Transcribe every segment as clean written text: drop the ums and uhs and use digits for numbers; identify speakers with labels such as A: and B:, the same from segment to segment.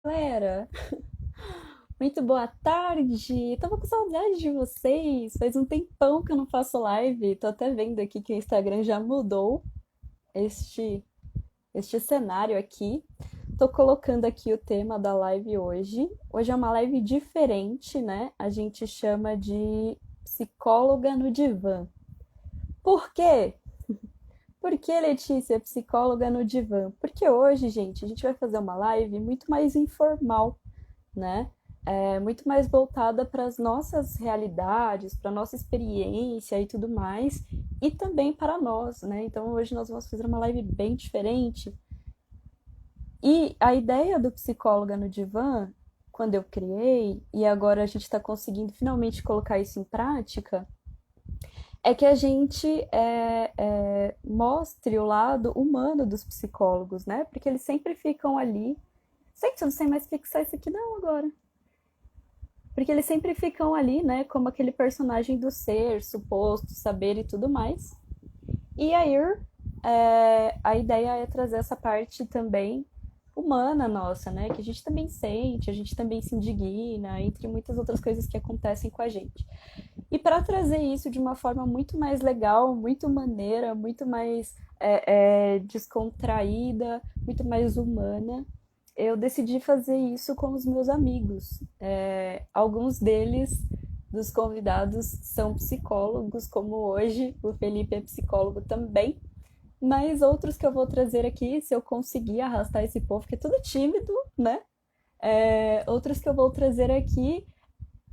A: Galera, muito boa tarde. Tava com saudade de vocês. Faz um tempão que eu não faço live. Tô até vendo aqui que o Instagram já mudou este este cenário aqui. Tô colocando aqui o tema da live hoje. Hoje é uma live diferente, né? A gente chama de psicóloga no divã. Por quê? Por que, Letícia, psicóloga no divã? Porque hoje, gente, a gente vai fazer uma live muito mais informal, né? Muito mais voltada para as nossas realidades, para a nossa experiência e tudo mais, e também para nós, né? Então hoje nós vamos fazer uma live bem diferente. E a ideia do Psicóloga no Divã, quando eu criei, e agora a gente está conseguindo finalmente colocar isso em prática, é que a gente mostre o lado humano dos psicólogos, né? Porque eles sempre ficam ali. Gente, eu não sei mais fixar isso aqui não agora. Porque eles sempre ficam ali, né, como aquele personagem do ser, suposto, saber e tudo mais. E aí, a ideia é trazer essa parte também humana nossa, né, que a gente também sente, a gente também se indigna, entre muitas outras coisas que acontecem com a gente. E para trazer isso de uma forma muito mais legal, muito maneira, muito mais descontraída, muito mais humana, eu decidi fazer isso com os meus amigos. Alguns deles, dos convidados, são psicólogos, como hoje o Felipe é psicólogo também. Mas outros que eu vou trazer aqui, se eu conseguir arrastar esse povo, que é tudo tímido, né? Outros que eu vou trazer aqui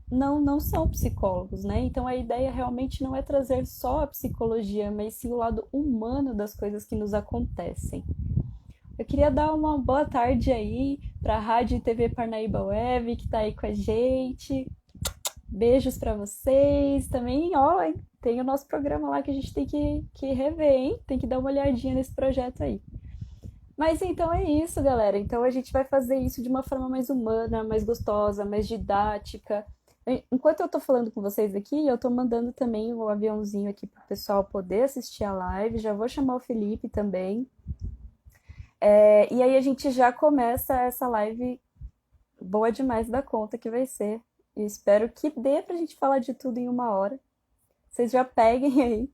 A: não são psicólogos, né? Então a ideia realmente não é trazer só a psicologia, mas sim o lado humano das coisas que nos acontecem. Eu queria dar uma boa tarde aí para a Rádio e TV Parnaíba Web, que está aí com a gente. Beijos para vocês. Também, ó, tem o nosso programa lá que a gente tem que rever, hein? Tem que dar uma olhadinha nesse projeto aí. Mas então é isso, galera. Então a gente vai fazer isso de uma forma mais humana, mais gostosa, mais didática. Enquanto eu tô falando com vocês aqui, eu tô mandando também o aviãozinho aqui pro pessoal poder assistir a live. Já vou chamar o Felipe também. E aí a gente já começa essa live boa demais da conta que vai ser. E espero que dê pra gente falar de tudo em uma hora. Vocês já peguem aí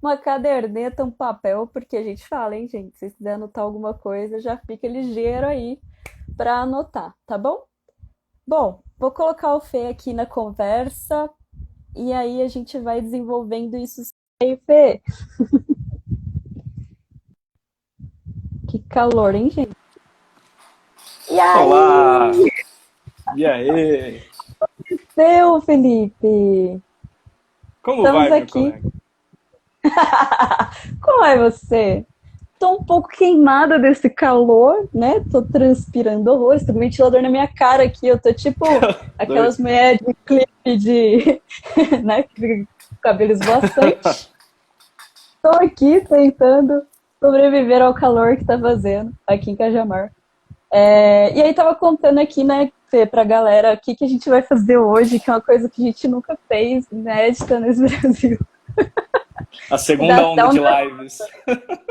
A: uma caderneta, um papel, porque a gente fala, hein, gente? Se vocês quiserem anotar alguma coisa, já fica ligeiro aí pra anotar, tá bom? Bom, vou colocar o Fê aqui na conversa e aí a gente vai desenvolvendo isso. Aí, Fê, que calor, hein, gente? E
B: Olá!
A: aí,
B: E aí?
A: seu Felipe?
B: Como
A: Estamos
B: vai, meu
A: aqui.
B: colega?
A: Como é você? Tô um pouco queimada desse calor, né? Tô transpirando horrores, tô com ventilador na minha cara aqui. Eu tô tipo aquelas
B: Doido.
A: mulheres de clipe de, né? Que fica com cabelo esvoaçante. Tô aqui tentando sobreviver ao calor que tá fazendo aqui em Cajamar. E aí tava contando aqui, né, Fê, pra galera o que, que a gente vai fazer hoje, que é uma coisa que a gente nunca fez, inédita nesse Brasil.
B: A
A: Dá
B: segunda
A: até
B: onda
A: um
B: de lives.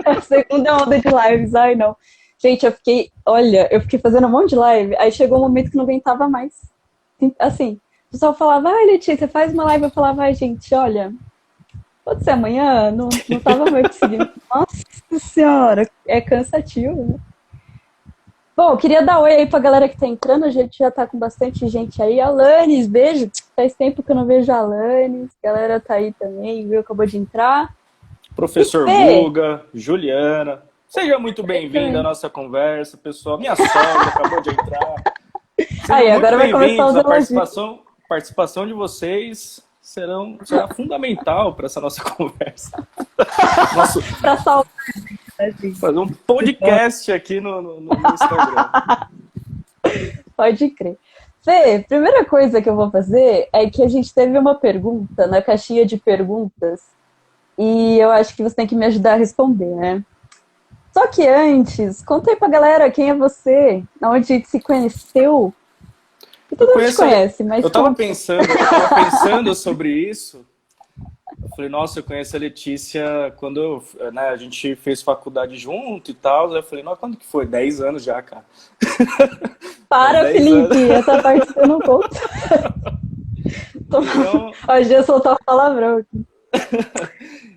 A: A segunda onda de lives, ai não. Gente, eu fiquei fazendo um monte de live, aí chegou um momento que não aguentava mais. Assim, o pessoal falava, ai Letícia, faz uma live, eu falava, ai gente, olha, pode ser amanhã, não tava mais conseguindo. Nossa senhora, é cansativo, né? Bom, eu queria dar oi aí pra galera que tá entrando, a gente já tá com bastante gente aí. Alanis, beijo, faz tempo que eu não vejo a Alanis, a galera tá aí também, viu, acabou de entrar. E
B: Professor
A: Fê,
B: Guga, Juliana. Seja muito bem-vindo à
A: também.
B: nossa conversa, pessoal. Minha sogra acabou de entrar. Sejam
A: Aí,
B: muito
A: agora vai começar
B: bem-vindos.
A: os
B: A
A: elogios.
B: participação de vocês será fundamental para essa nossa conversa. Nosso,
A: Pra salvar a gente.
B: fazer um podcast aqui no Instagram.
A: Pode crer. Fê, primeira coisa que eu vou fazer é que a gente teve uma pergunta na caixinha de perguntas e eu acho que você tem que me ajudar a responder, né? Só que antes, conta aí pra galera quem é você, onde a gente se conheceu. E
B: Eu
A: todo mundo te
B: conheço.
A: conhece, mas
B: Eu estava
A: conta.
B: pensando, eu tava pensando sobre isso. Eu falei, nossa, eu conheço a Letícia quando né, a gente fez faculdade junto e tal. Aí eu falei, nossa, quando que foi? 10 anos já, cara. Faz
A: Para,
B: 10 anos.
A: Felipe, essa parte você não conta.
B: Então,
A: Hoje eu soltar um palavrão aqui.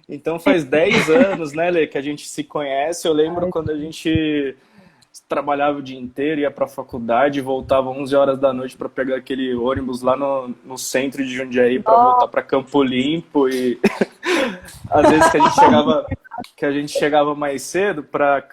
B: então faz 10 anos, né, Lê, que a gente se conhece. Eu lembro
A: Ai,
B: quando a gente trabalhava o dia inteiro, ia pra faculdade e voltava 11 horas da noite para pegar aquele ônibus lá no centro de Jundiaí para voltar para Campo Limpo e às vezes que a gente chegava mais cedo para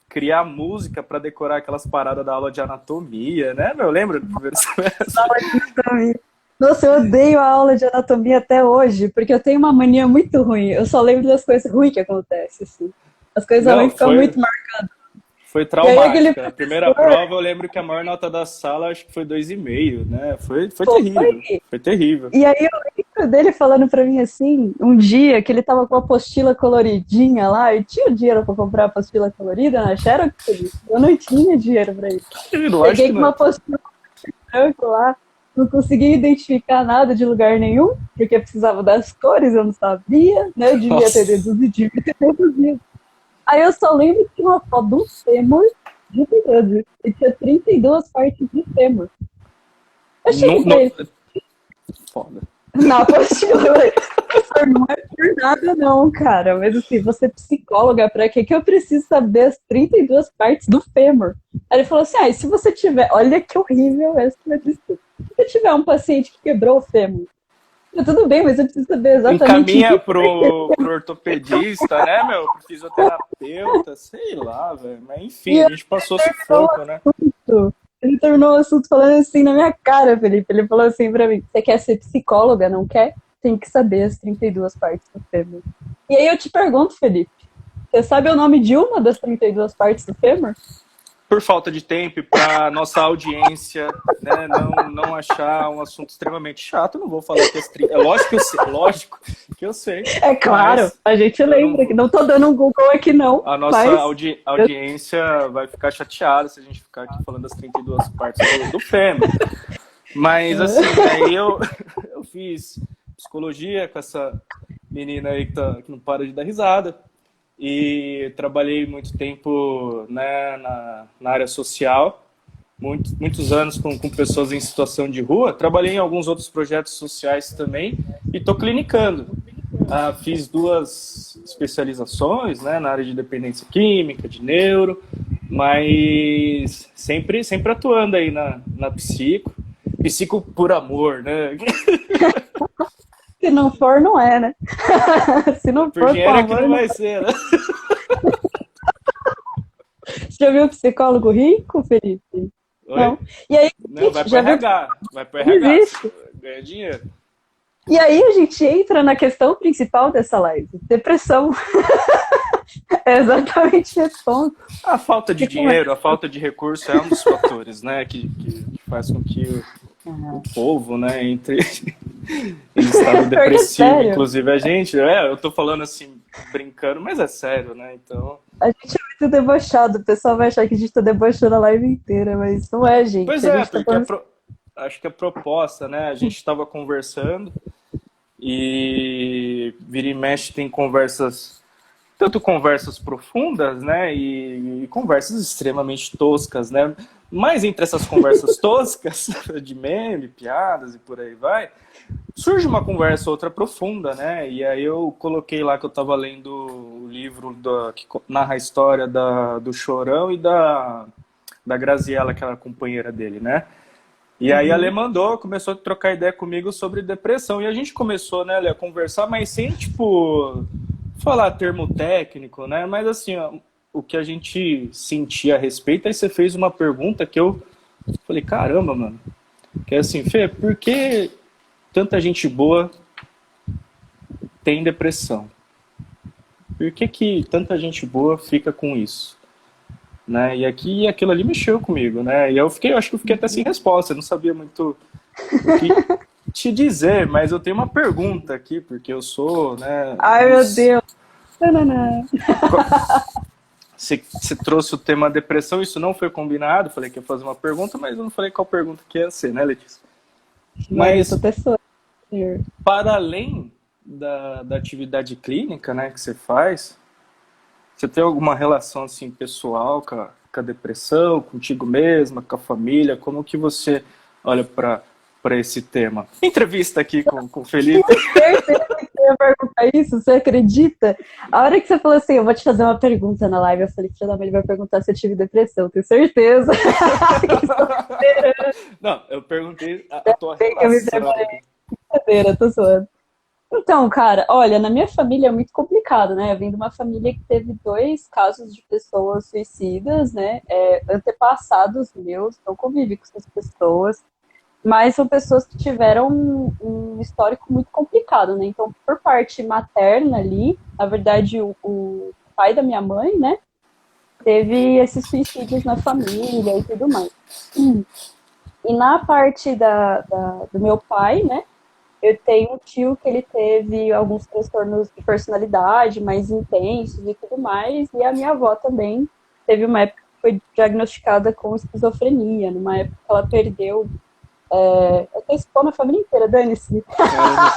B: criar música para decorar aquelas paradas da aula de anatomia, né? Eu lembro do primeiro semestre.
A: nossa, eu odeio a aula de anatomia até hoje, porque eu tenho uma mania muito ruim. Eu só lembro das coisas ruins que acontecem, assim. As coisas
B: Não,
A: ruins ficam muito marcadas.
B: foi
A: E aí aquele
B: traumática. A primeira
A: professor,
B: prova eu lembro que a maior nota da sala acho que foi 2,5, né? Foi
A: pô,
B: terrível. Foi terrível.
A: e aí eu lembro dele falando pra mim assim, um dia que ele tava com a apostila coloridinha lá, e tinha dinheiro pra comprar a apostila colorida na Xerox, eu não tinha dinheiro pra isso.
B: Lógico
A: Peguei
B: que
A: com uma
B: não.
A: apostila branca lá, não conseguia identificar nada de lugar nenhum, porque precisava das cores, eu não sabia, né? Eu devia ter
B: Nossa.
A: deduzido, devia ter deduzido. Aí eu só lembro que tinha uma foto de um fêmur de verdade, e tinha 32 partes de fêmur. Eu
B: Não,
A: cheguei pra ele,
B: foda.
A: na apostila, eu falei, professor, não é por nada não, cara, mas assim, você é psicóloga, pra quê que eu preciso saber as 32 partes do fêmur? Aí ele falou assim, e se você tiver, olha que horrível essa notícia, se você tiver um paciente que quebrou o fêmur, tudo bem, mas eu preciso saber exatamente em
B: Encaminha
A: que
B: pro ortopedista, né, meu? Pro fisioterapeuta, sei lá, velho. Mas enfim,
A: e
B: a gente passou sufoco, né?
A: assunto. Ele terminou o assunto falando assim na minha cara, Felipe. Ele falou assim pra mim: você quer ser psicóloga, não quer? Tem que saber as 32 partes do fêmur. E aí eu te pergunto, Felipe: você sabe o nome de uma das 32 partes do fêmur?
B: Por falta de tempo, para nossa audiência, né, não achar um assunto extremamente chato, eu não vou falar que é lógico que eu sei,
A: É claro,
B: mas
A: a gente
B: eu não
A: lembra que não tô dando um Google aqui, não.
B: a nossa
A: Mas
B: audiência vai ficar chateada se a gente ficar aqui falando das 32 partes do fêmur. Mas assim, aí eu fiz psicologia com essa menina aí que não para de dar risada. E trabalhei muito tempo, né, na área social, muitos anos com pessoas em situação de rua. Trabalhei em alguns outros projetos sociais também e estou clinicando. Fiz 2 especializações, né, na área de dependência química, de neuro, mas sempre atuando aí na psico por amor, né?
A: se não for, não é, né? Se não
B: Por
A: for, por
B: dinheiro é que
A: amor,
B: não
A: não.
B: vai ser, né?
A: Você já viu psicólogo rico, Felipe?
B: Oi?
A: Não. E aí,
B: Não, vai pro
A: já viu
B: RH, vai pro
A: que
B: RH,
A: existe?
B: ganha dinheiro.
A: E aí a gente entra na questão principal dessa live, depressão. É exatamente esse ponto.
B: A falta de
A: Que começa.
B: dinheiro, a falta de recurso é um dos fatores, né, que faz com que o povo, né, entre em estado
A: Pior que é
B: depressivo,
A: sério.
B: inclusive a gente, eu tô falando assim, brincando, mas é sério, né, então...
A: A gente é muito debochado. O pessoal vai achar que a gente tá debochando a live inteira, mas não é, gente.
B: Pois
A: A
B: é,
A: gente tá
B: porque
A: falando.
B: acho que a proposta, né, a gente estava conversando e vira e mexe tem conversas, tanto conversas profundas, né, e conversas extremamente toscas, né, mas entre essas conversas toscas, de meme, piadas e por aí vai, surge uma conversa outra profunda, né, e aí eu coloquei lá que eu estava lendo o livro que narra a história do Chorão e da Graziella, que era a companheira dele, né, e aí a Lê mandou, começou a trocar ideia comigo sobre depressão. E a gente começou, né, Lê, a conversar, mas sem, tipo, falar termo técnico, né? Mas assim, ó, o que a gente sentia a respeito, aí você fez uma pergunta que eu falei, caramba, mano. Que é assim, Fê, por que tanta gente boa tem depressão? Por que tanta gente boa fica com isso? Né? E aquilo ali mexeu comigo, né? E eu acho que eu fiquei até sem resposta, eu não sabia muito o que te dizer, mas eu tenho uma pergunta aqui, porque eu sou, né?
A: Ai, meu Deus. Tananã.
B: Você trouxe o tema depressão, isso não foi combinado, falei que ia fazer uma pergunta, mas eu não falei qual pergunta que ia ser, né, Letícia?
A: Não, eu
B: Mas
A: tô até sonhando.
B: para além da atividade clínica, né, que você faz, você tem alguma relação assim pessoal com a depressão, contigo mesma, com a família? Como que você olha para esse tema? Entrevista aqui com o Felipe.
A: Certeza que você ia perguntar isso, você acredita? A hora que você falou assim, eu vou te fazer uma pergunta na live, eu falei, filha da mãe, ele vai perguntar se eu tive depressão, tenho certeza.
B: Não, eu perguntei a tua
A: Bem que eu me
B: relação.
A: preparei. Brincadeira, tô zoando. Então, cara, olha, na minha família é muito complicado, né? Eu vim de uma família que teve dois casos de pessoas suicidas, né? Antepassados meus, não convivi com essas pessoas, mas são pessoas que tiveram um histórico muito complicado, né? Então, por parte materna ali, na verdade, o pai da minha mãe, né? Teve esses suicídios na família e tudo mais. E na parte do meu pai, né? Eu tenho um tio que ele teve alguns transtornos de personalidade mais intensos e tudo mais, e a minha avó também teve uma época que foi diagnosticada com esquizofrenia, numa época que ela perdeu. Eu tenho expor na família inteira, dane-se.
B: Caramba.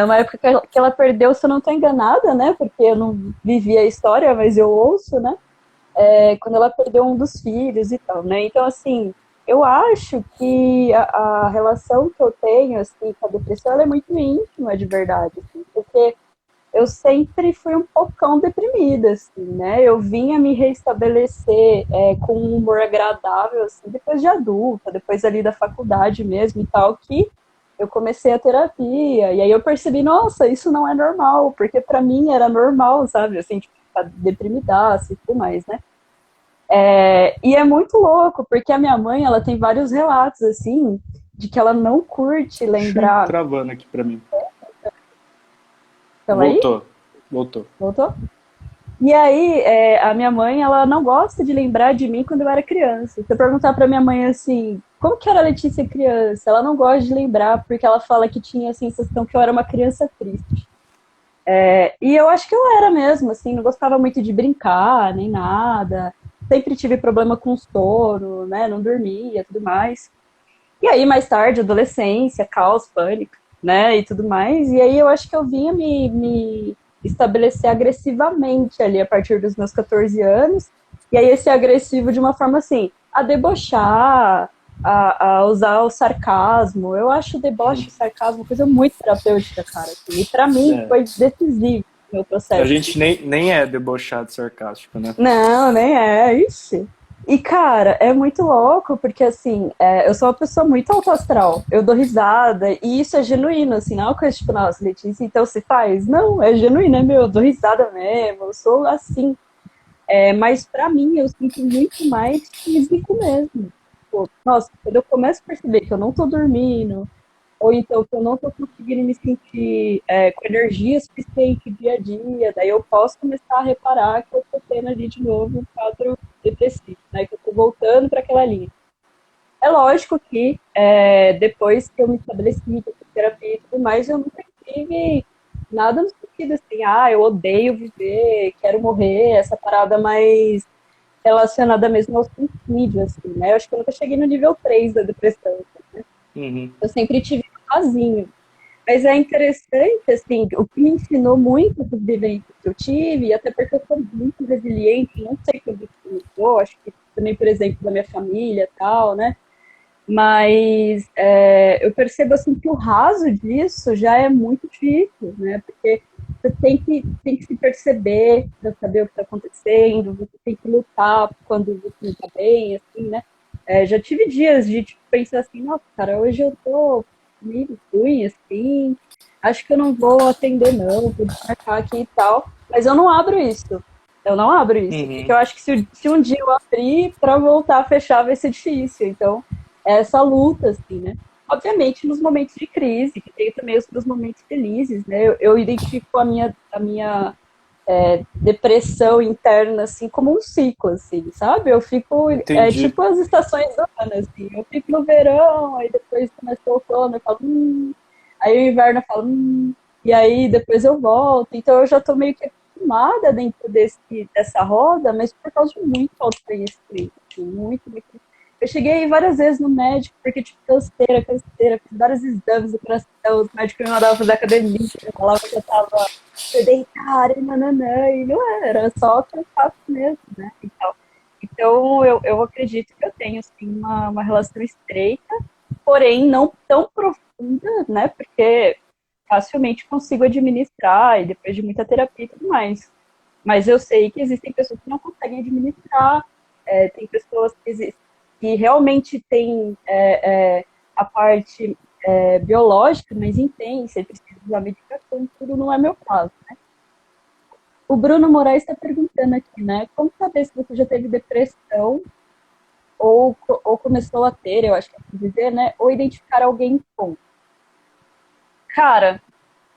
A: Uma época que ela perdeu, se eu não estou enganada, né? Porque eu não vivi a história, mas eu ouço, né? Quando ela perdeu um dos filhos e tal, né? Então, assim, eu acho que a relação que eu tenho, assim, com a depressão, ela é muito íntima, de verdade, assim, porque eu sempre fui um pocão deprimida, assim, né? Eu vinha me reestabelecer com um humor agradável, assim, depois de adulta, depois ali da faculdade mesmo e tal, que eu comecei a terapia, e aí eu percebi, nossa, isso não é normal, porque pra mim era normal, sabe, assim, tipo, ficar deprimidaça e tudo mais, né? E é muito louco, porque a minha mãe, ela tem vários relatos, assim, de que ela não curte
B: Ixi,
A: lembrar...
B: travando aqui para mim.
A: Ela aí?
B: Voltou, voltou.
A: Voltou? E aí, a minha mãe, ela não gosta de lembrar de mim quando eu era criança. Se eu perguntar pra minha mãe assim, como que era a Letícia criança? Ela não gosta de lembrar, porque ela fala que tinha a sensação que eu era uma criança triste. E eu acho que eu era mesmo, assim, não gostava muito de brincar, nem nada. Sempre tive problema com sono, né? Não dormia, tudo mais. E aí, mais tarde, adolescência, caos, pânico, né, e tudo mais. E aí eu acho que eu vinha me estabelecer agressivamente ali a partir dos meus 14 anos. E aí esse agressivo de uma forma assim, a debochar, a usar o sarcasmo. Eu acho o deboche e o sarcasmo uma coisa muito terapêutica, cara. Assim. E pra mim
B: É.
A: foi decisivo no meu
B: A
A: processo.
B: gente nem é debochado, sarcástico, né?
A: Não, nem é, ixi. E, cara, é muito louco, porque, assim, eu sou uma pessoa muito alto astral. Eu dou risada, e isso é genuíno, assim, não é uma coisa tipo, nossa, Letícia, então se faz? Não, é genuíno, é meu, eu dou risada mesmo, eu sou assim. Mas, pra mim, eu sinto muito mais físico mesmo. Pô, nossa, quando eu começo a perceber que eu não tô dormindo, ou então que eu não estou conseguindo me sentir com energia suficiente dia a dia, daí eu posso começar a reparar que eu estou tendo ali de novo um quadro depressivo, né, que eu estou voltando para aquela linha. É lógico que depois que eu me estabeleci, que eu fiz terapia e tudo mais, eu nunca tive nada no sentido assim, eu odeio viver, quero morrer, essa parada mais relacionada mesmo ao suicídio, assim, né? Eu acho que eu nunca cheguei no nível 3 da depressão.
B: Uhum.
A: Eu sempre tive sozinho. Mas é interessante, assim, o que me ensinou muito das vivências que eu tive, e até porque eu sou muito resiliente, não sei como isso começou, acho que também, por exemplo, da minha família e tal, né? Mas eu percebo, assim, que o raso disso já é muito difícil, né? Porque você tem que se perceber para saber o que está acontecendo, você tem que lutar quando você não está bem, assim, né? Já tive dias de tipo, pensar assim, nossa, cara, hoje eu tô meio ruim, assim, acho que eu não vou atender não, vou desmarcar aqui e tal, mas eu não abro isso. Eu não abro isso, porque
B: Uhum.
A: eu acho que se um dia eu abrir, para voltar a fechar vai ser difícil. Então, é essa luta, assim, né? Obviamente, nos momentos de crise, que tem também os momentos felizes, né? Eu identifico a minha depressão interna, assim, como um ciclo, assim, sabe? Eu fico,
B: Entendi.
A: tipo as estações do ano, assim, eu fico no verão, aí depois começa o outono, eu falo, aí o inverno eu falo, e aí depois eu volto, então eu já tô meio que acostumada dentro dessa roda, mas por causa de muito autoconhecimento, assim, muito, muito. Eu cheguei aí várias vezes no médico, porque, tipo, canseira, fiz vários exames do coração, os médicos me mandavam fazer academia, falavam que eu tava sedentária, nananã, e não era, só cansaço mesmo, né, e tal. Então, eu acredito que eu tenho, assim, uma relação estreita, porém não tão profunda, né, porque facilmente consigo administrar, e depois de muita terapia e tudo mais. Mas eu sei que existem pessoas que não conseguem administrar, tem pessoas que realmente têm a parte biológica mais intensa e precisam usar medicação, tudo não é meu caso. O Bruno Moraes está perguntando aqui, né? Como saber se você já teve depressão ou começou a ter, eu acho que é assim dizer, né? Ou identificar alguém com. Cara,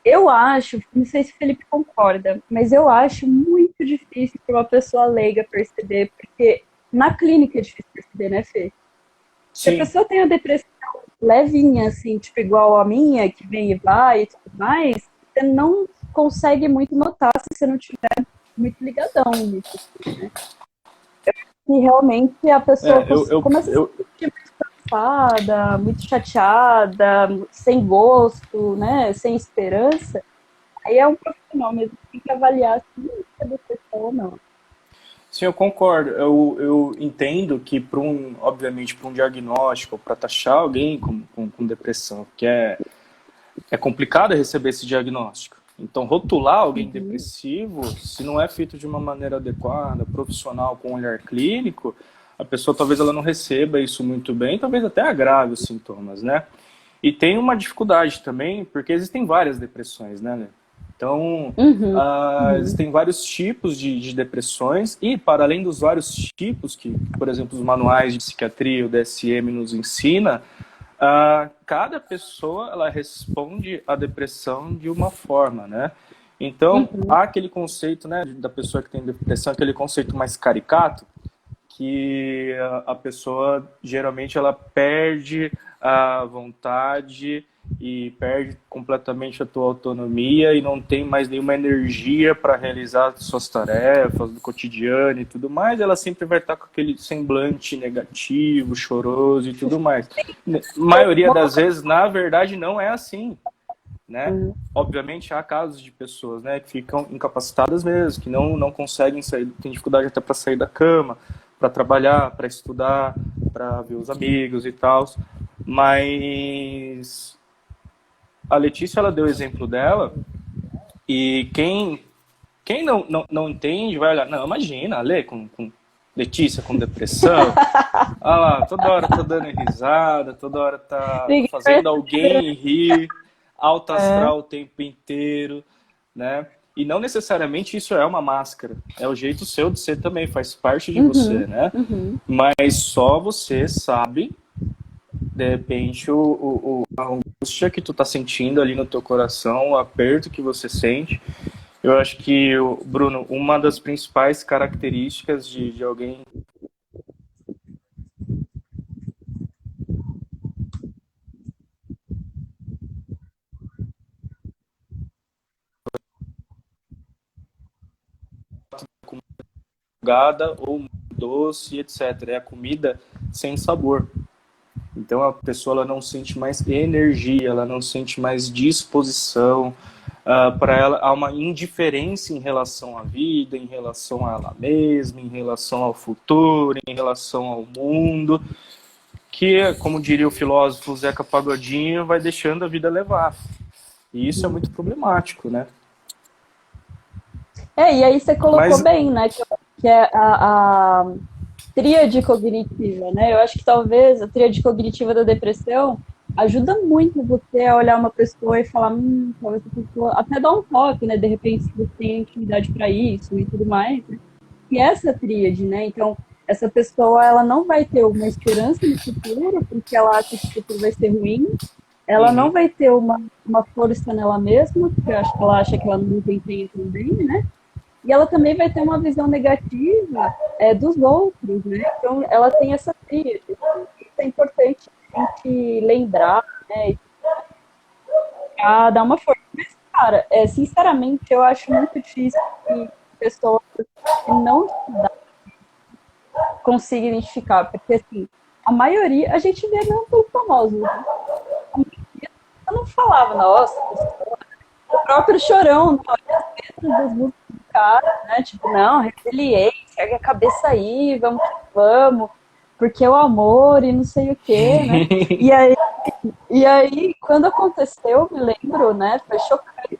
A: eu acho, não sei se o Felipe concorda, mas eu acho muito difícil para uma pessoa leiga perceber, porque na clínica é difícil perceber, né, Fê? Se a
B: Sim.
A: pessoa tem a depressão levinha, assim, tipo igual a minha, que vem e vai e tudo mais, você não consegue muito notar se você não tiver muito ligadão nisso, né? E realmente a pessoa
B: É, eu, eu,
A: começa a se
B: eu,
A: sentir muito cansada, muito chateada, sem gosto, né, sem esperança. Aí é um profissional mesmo que tem que avaliar se é depressão ou não.
B: sim, eu concordo. Eu entendo que, obviamente, para um diagnóstico, para taxar alguém com depressão, que é complicado receber esse diagnóstico. Então, rotular alguém
A: Uhum.
B: depressivo, se não é feito de uma maneira adequada, profissional, com um olhar clínico, a pessoa talvez ela não receba isso muito bem, talvez até agrave os sintomas, né? E tem uma dificuldade também, porque existem várias depressões, né? Então,
A: Uhum. Uhum.
B: existem vários tipos de depressões e, para além dos vários tipos que, por exemplo, os manuais de psiquiatria, o DSM, nos ensina, cada pessoa ela responde à depressão de uma forma, né? Então,
A: Uhum.
B: há aquele conceito, né, da pessoa que tem depressão, aquele conceito mais caricato, que a pessoa geralmente ela perde a vontade e perde completamente a tua autonomia e não tem mais nenhuma energia para realizar suas tarefas do cotidiano e tudo mais, ela sempre vai estar com aquele semblante negativo, choroso e tudo mais. A maioria das vezes, na verdade, não é assim, né? Obviamente há casos de pessoas, né, que ficam incapacitadas mesmo, que não conseguem sair, tem dificuldade até para sair da cama, para trabalhar, para estudar, para ver os amigos e tal. Mas a Letícia ela deu o exemplo dela e quem não entende vai olhar, não, imagina, Lê com Letícia com depressão, ah lá, toda hora tá dando risada, toda hora tá
A: Ninguém vai
B: fazendo alguém rir, alto
A: é.
B: astral o tempo inteiro, né? E não necessariamente isso é uma máscara, é o jeito seu de ser também, faz parte de você,
A: Uhum.
B: né?
A: Uhum.
B: Mas só você sabe, de repente, a angústia que tu tá sentindo ali no teu coração, o aperto que você sente. Eu acho que, Bruno, uma das principais características de alguém salgada ou doce, etc. É a comida sem sabor. Então a pessoa ela não sente mais energia, ela não sente mais disposição. Para ela há uma indiferença em relação à vida, em relação a ela mesma, em relação ao futuro, em relação ao mundo, que, como diria o filósofo Zeca Pagodinho, vai deixando a vida levar. E isso é muito problemático, né?
A: E aí você colocou
B: Mas
A: bem, né? Que é a tríade cognitiva, né? Eu acho que talvez a tríade cognitiva da depressão ajuda muito você a olhar uma pessoa e falar, talvez essa pessoa até dar um toque, né? De repente, se você tem intimidade para isso e tudo mais. Né? E essa tríade, né? Então, essa pessoa, ela não vai ter uma esperança no futuro, porque ela acha que o futuro vai ser ruim. Ela não
B: uhum,
A: vai ter uma força nela mesma, porque eu acho que ela acha que ela não desempenha também, né? E ela também vai ter uma visão negativa dos outros, né? Então, ela tem essa tríade. Isso é importante a gente lembrar, né? Pra dar uma força. Mas, cara, sinceramente, eu acho muito difícil que pessoas que não consigam identificar, porque, assim, a maioria, a gente vê não tão famosos, né? A maioria não falava, nossa, o próprio Chorão, olha as letras das músicas do cara, né? Tipo, não, resiliência, ergue a cabeça aí, vamos que vamos, porque é o amor e não sei o quê, né? E aí, quando aconteceu, me lembro, né? Foi chocante.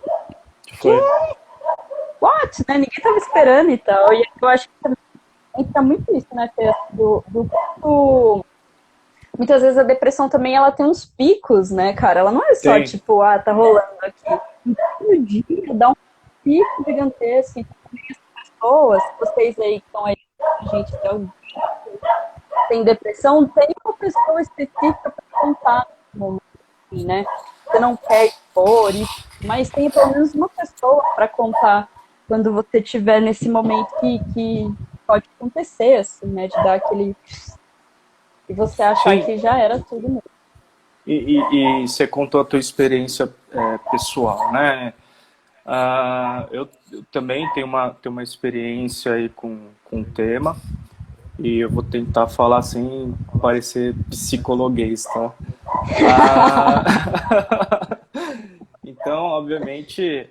B: Foi.
A: What? Né? Ninguém tava esperando e tal. E eu acho que também entra muito isso, né, Fê? Do muitas vezes a depressão também ela tem uns picos, né, cara? Ela não é só
B: Tem.
A: tipo, tá rolando aqui. No dia dá um pico gigantesco. Então, também as pessoas, vocês aí que estão aí, gente, que tem depressão, tem uma pessoa específica para contar no momento, assim, né? Você não quer expor isso, mas tem pelo menos uma pessoa para contar quando você estiver nesse momento que pode acontecer, assim, né? De dar aquele. E você achar
B: Sim.
A: que já era tudo mesmo.
B: E você contou a tua experiência pessoal, né? Eu também tenho uma experiência aí com o tema e eu vou tentar falar sem parecer psicologuês, tá? Ah, então, obviamente,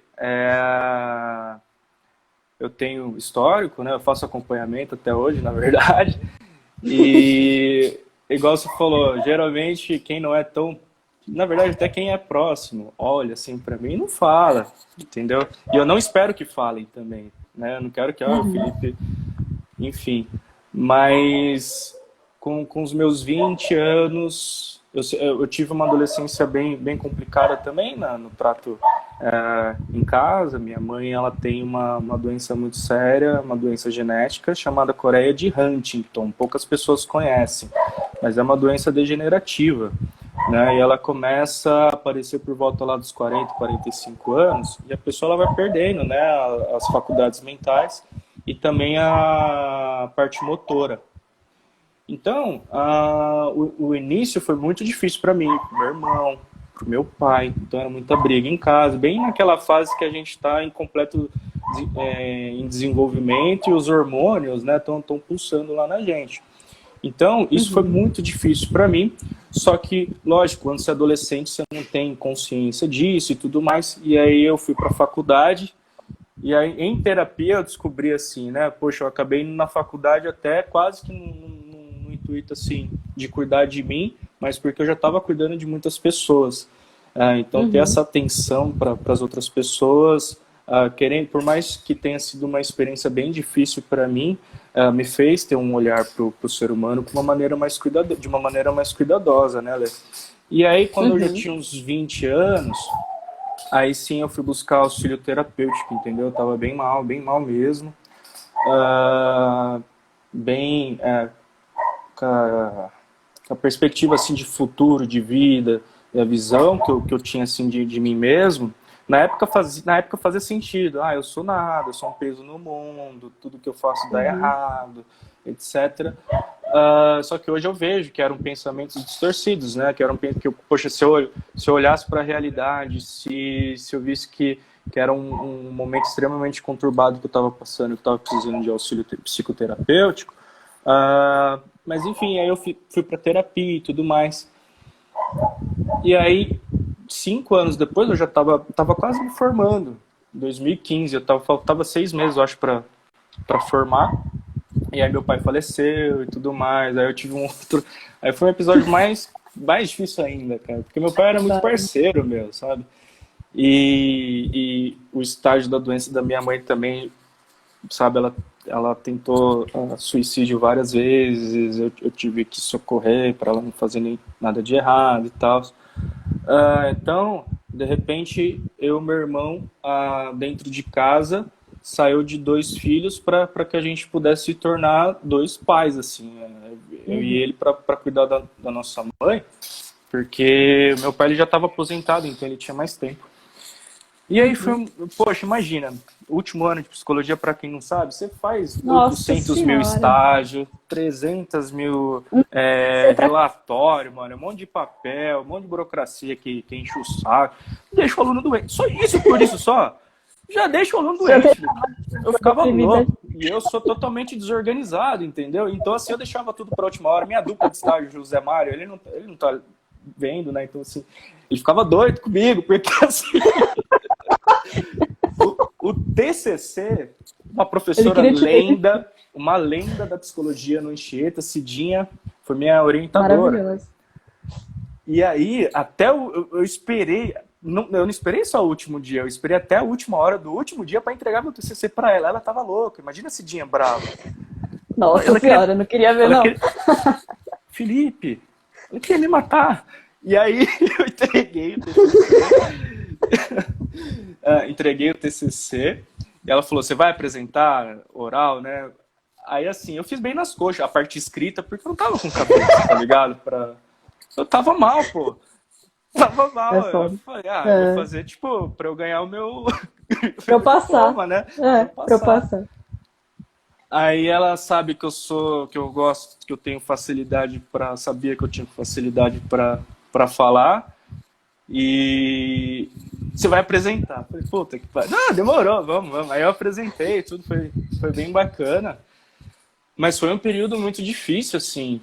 B: eu tenho histórico, né? Eu faço acompanhamento até hoje, na verdade. E igual você falou, geralmente quem não é tão, na verdade até quem é próximo, olha assim pra mim e não fala, entendeu? E eu não espero que falem também, né? Eu não quero que, o Felipe, enfim. Mas com os meus 20 anos, eu tive uma adolescência bem complicada também no trato em casa. Minha mãe ela tem uma doença muito séria, uma doença genética chamada Coreia de Huntington. Poucas pessoas conhecem, mas é uma doença degenerativa, né? E ela começa a aparecer por volta lá dos 40, 45 anos e a pessoa ela vai perdendo, né, as faculdades mentais e também a parte motora. Então, o início foi muito difícil para mim, pro meu irmão, pro meu pai. Então era muita briga em casa, bem naquela fase que a gente está em completo em desenvolvimento e os hormônios, né, estão pulsando lá na gente. Então, isso foi muito difícil para mim, só que, lógico, quando você é adolescente, você não tem consciência disso e tudo mais, e aí eu fui para a faculdade, e aí em terapia eu descobri assim, né, poxa, eu acabei indo na faculdade até quase que no intuito, assim, de cuidar de mim, mas porque eu já estava cuidando de muitas pessoas. Então, ter essa atenção para as outras pessoas, querendo, por mais que tenha sido uma experiência bem difícil para mim, me fez ter um olhar para o ser humano de uma maneira mais cuidadosa, né, Lê? E aí, quando eu já tinha uns 20 anos, aí sim eu fui buscar auxílio terapêutico, entendeu? Eu tava bem mal mesmo. Com a perspectiva assim, de futuro, de vida, e a visão que eu tinha assim, de mim mesmo. Na época fazia sentido. Eu sou nada, eu sou um peso no mundo, tudo que eu faço dá errado, etc. Só que hoje eu vejo que eram pensamentos distorcidos, né? Poxa, se eu olhasse para a realidade, se eu visse que era um momento extremamente conturbado que eu estava passando, que eu estava precisando de auxílio psicoterapêutico. Mas enfim, aí eu fui para terapia e tudo mais. E aí, 5 anos depois, eu já tava quase me formando. Em 2015, faltava 6 meses, eu acho, para formar. E aí meu pai faleceu e tudo mais. Aí eu tive um outro... Aí foi um episódio mais difícil ainda, cara. Porque meu pai era muito parceiro meu, sabe? E o estágio da doença da minha mãe também, sabe? Ela tentou suicídio várias vezes. Eu tive que socorrer para ela não fazer nem nada de errado e tal. Então, de repente, eu e meu irmão, dentro de casa, saiu de 2 filhos para que a gente pudesse se tornar 2 pais, assim. Eu e ele para cuidar da nossa mãe, porque meu pai ele já estava aposentado, então ele tinha mais tempo. E aí poxa, imagina, último ano de psicologia, para quem não sabe, você faz 800 mil estágios, 300 mil relatório, mano, um monte de papel, um monte de burocracia que enche o saco. Deixa o aluno doente. Só isso, por isso só, já deixa o aluno doente. Eu ficava louco. E eu sou totalmente desorganizado, entendeu? Então, assim, eu deixava tudo para a última hora. Minha dupla de estágio, José Mário, ele não tá vendo, né? Então, assim, ele ficava doido comigo, porque, assim, o TCC, uma professora lenda, uma lenda da psicologia no Anchieta, Cidinha, foi minha orientadora.
A: Maravilhoso.
B: E aí, até eu esperei, eu não esperei só o último dia, eu esperei até a última hora do último dia para entregar meu TCC para ela. Ela tava louca, imagina a Cidinha brava.
A: Nossa senhora, eu não queria ver, não.
B: Felipe, ela queria me matar. E aí, eu entreguei o TCC. Entreguei o TCC. E ela falou, você vai apresentar oral, né? Aí, assim, eu fiz bem nas coxas, a parte escrita, porque eu não tava com cabeça, tá ligado? Eu tava mal, pô. Tava mal. Eu falei, vou fazer, tipo, pra eu ganhar o meu...
A: Pra eu passar.
B: Diploma, né?
A: Pra eu passar.
B: Aí ela sabe que eu gosto, que eu tenho facilidade pra... Sabia que eu tinha facilidade pra falar. E você vai apresentar. Falei, puta que pariu. Não, demorou, vamos. Aí eu apresentei, tudo foi bem bacana. Mas foi um período muito difícil, assim,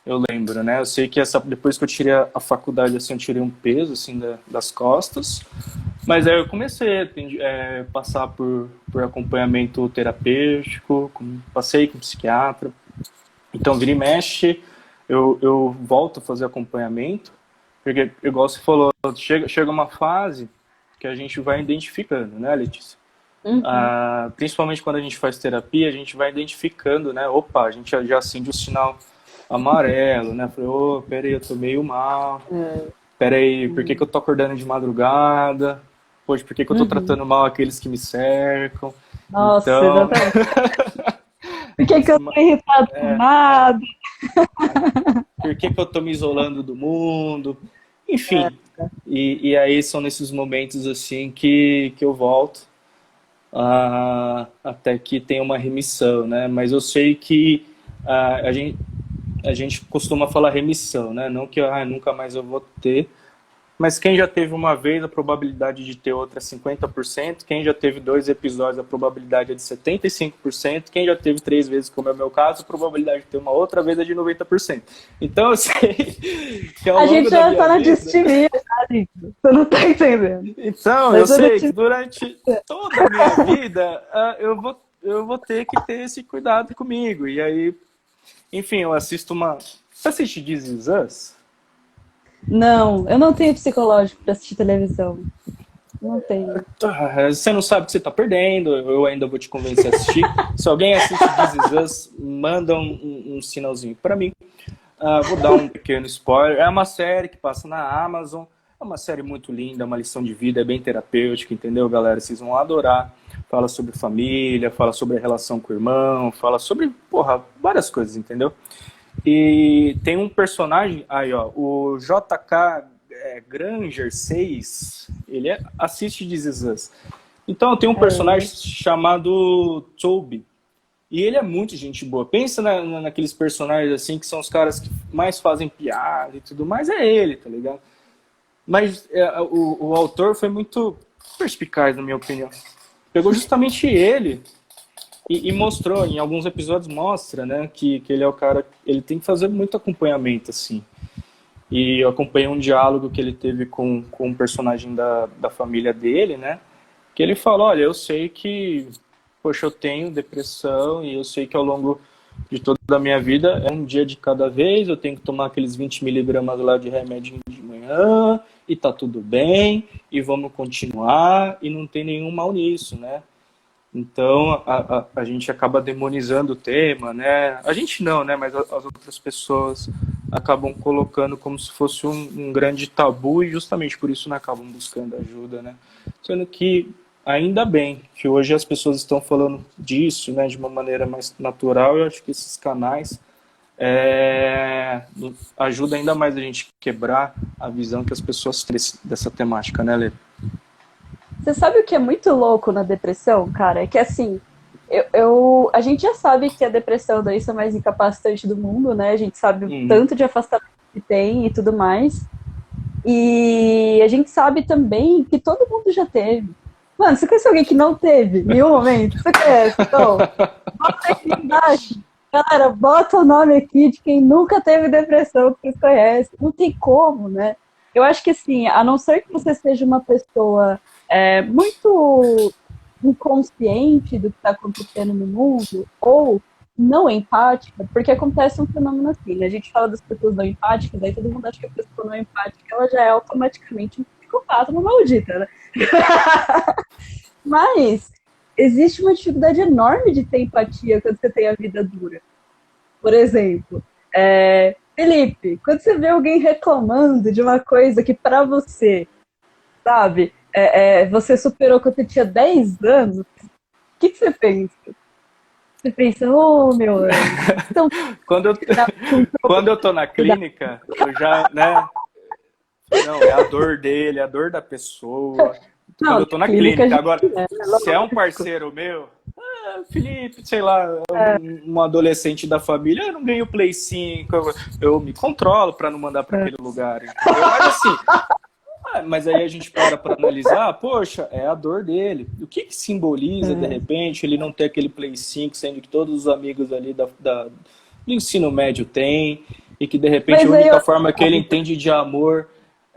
B: eu lembro, né? Eu sei que depois que eu tirei a faculdade, assim, eu tirei um peso, assim, das costas. Mas aí eu comecei a passar por acompanhamento terapêutico, passei com psiquiatra. Então, vira e mexe, eu volto a fazer acompanhamento. Porque, igual você falou, chega uma fase que a gente vai identificando, né, Letícia? Uhum. Principalmente quando a gente faz terapia, a gente vai identificando, né? Opa, a gente já acende o sinal amarelo, né? Falei, peraí, eu tô meio mal. Peraí, por que eu tô acordando de madrugada? Poxa, por que eu tô tratando mal aqueles que me cercam?
A: Nossa, então... exatamente. Por que eu tô irritado com nada?
B: Por que eu tô me isolando do mundo? Enfim, e aí são nesses momentos assim que eu volto até que tem uma remissão, né? Mas eu sei que a gente costuma falar remissão, né? Não que nunca mais eu vou ter, mas quem já teve uma vez, a probabilidade de ter outra é 50%, quem já teve 2 episódios, a probabilidade é de 75%, quem já teve 3 vezes, como é o meu caso, a probabilidade de ter uma outra vez é de 90%. Então eu sei que ao longo da minha vida... A
A: gente já tá na distimia, você não tá entendendo.
B: Então, eu sei que durante toda a minha vida eu vou ter que ter esse cuidado comigo. E aí, enfim, eu assisto uma... Você assiste This Is Us?
A: Não, eu não tenho psicológico para assistir televisão. Não tenho.
B: Você não sabe o que você tá perdendo, eu ainda vou te convencer a assistir. Se alguém assiste This Is Us, manda um sinalzinho para mim. Vou dar um pequeno spoiler. É uma série que passa na Amazon. É uma série muito linda, uma lição de vida, é bem terapêutica, entendeu, galera? Vocês vão adorar. Fala sobre família, fala sobre a relação com o irmão, fala sobre, várias coisas, entendeu? E tem um personagem, aí ó, o JK Granger 6, ele assiste This Is Us. Então tem um personagem chamado Toby, e ele é muito gente boa. Pensa naqueles personagens assim, que são os caras que mais fazem piada e tudo mais, é ele, tá ligado? Mas o autor foi muito perspicaz, na minha opinião. Pegou justamente ele... E mostrou, em alguns episódios mostra, né, que ele é o cara, ele tem que fazer muito acompanhamento, assim. E eu acompanhei um diálogo que ele teve com um personagem da família dele, né, que ele falou, olha, eu sei que, poxa, eu tenho depressão e eu sei que ao longo de toda a minha vida é um dia de cada vez, eu tenho que tomar aqueles 20 miligramas lá de remédio de manhã e tá tudo bem, e vamos continuar, e não tem nenhum mal nisso, né. Então, a gente acaba demonizando o tema, né? A gente não, né? Mas as outras pessoas acabam colocando como se fosse um grande tabu e justamente por isso não acabam buscando ajuda, né? Sendo que, ainda bem que hoje as pessoas estão falando disso, né? De uma maneira mais natural. Eu acho que esses canais ajudam ainda mais a gente quebrar a visão que as pessoas têm dessa temática, né, Lê?
A: Você sabe o que é muito louco na depressão, cara? É que assim, a gente já sabe que a depressão é a doença mais incapacitante do mundo, né? A gente sabe o tanto de afastamento que tem e tudo mais. E a gente sabe também que todo mundo já teve. Mano, você conhece alguém que não teve nenhum momento? Você conhece? Então, bota aqui embaixo. Galera, bota o nome aqui de quem nunca teve depressão, que vocês conhecem. Não tem como, né? Eu acho que assim, a não ser que você seja uma pessoa muito inconsciente do que está acontecendo no mundo, ou não empática, porque acontece um fenômeno assim, né? A gente fala das pessoas não empáticas, aí todo mundo acha que a pessoa não empática, ela já é automaticamente um psicopata, uma maldita, né? Mas existe uma dificuldade enorme de ter empatia quando você tem a vida dura. Por exemplo, Felipe, quando você vê alguém reclamando de uma coisa que pra você, sabe, você superou quando você tinha 10 anos, o que você pensa? Você pensa, ô meu anjo, então,
B: Quando eu, quando eu tô na clínica, eu já, né? Não, é a dor dele, é a dor da pessoa. Quando
A: não,
B: eu tô
A: na
B: na
A: clínica a
B: clínica.
A: gente
B: Agora, se é um
A: lógico.
B: parceiro meu, Felipe, sei lá, um adolescente da família, eu não ganho Play 5, eu me controlo pra não mandar pra aquele lugar, entendeu? Mas assim, mas aí a gente para analisar, poxa, é a dor dele. O que simboliza, de repente, ele não ter aquele Play 5, sendo que todos os amigos ali do ensino médio têm, e que de repente a
A: Mas aí
B: única
A: eu.
B: forma que ele entende de amor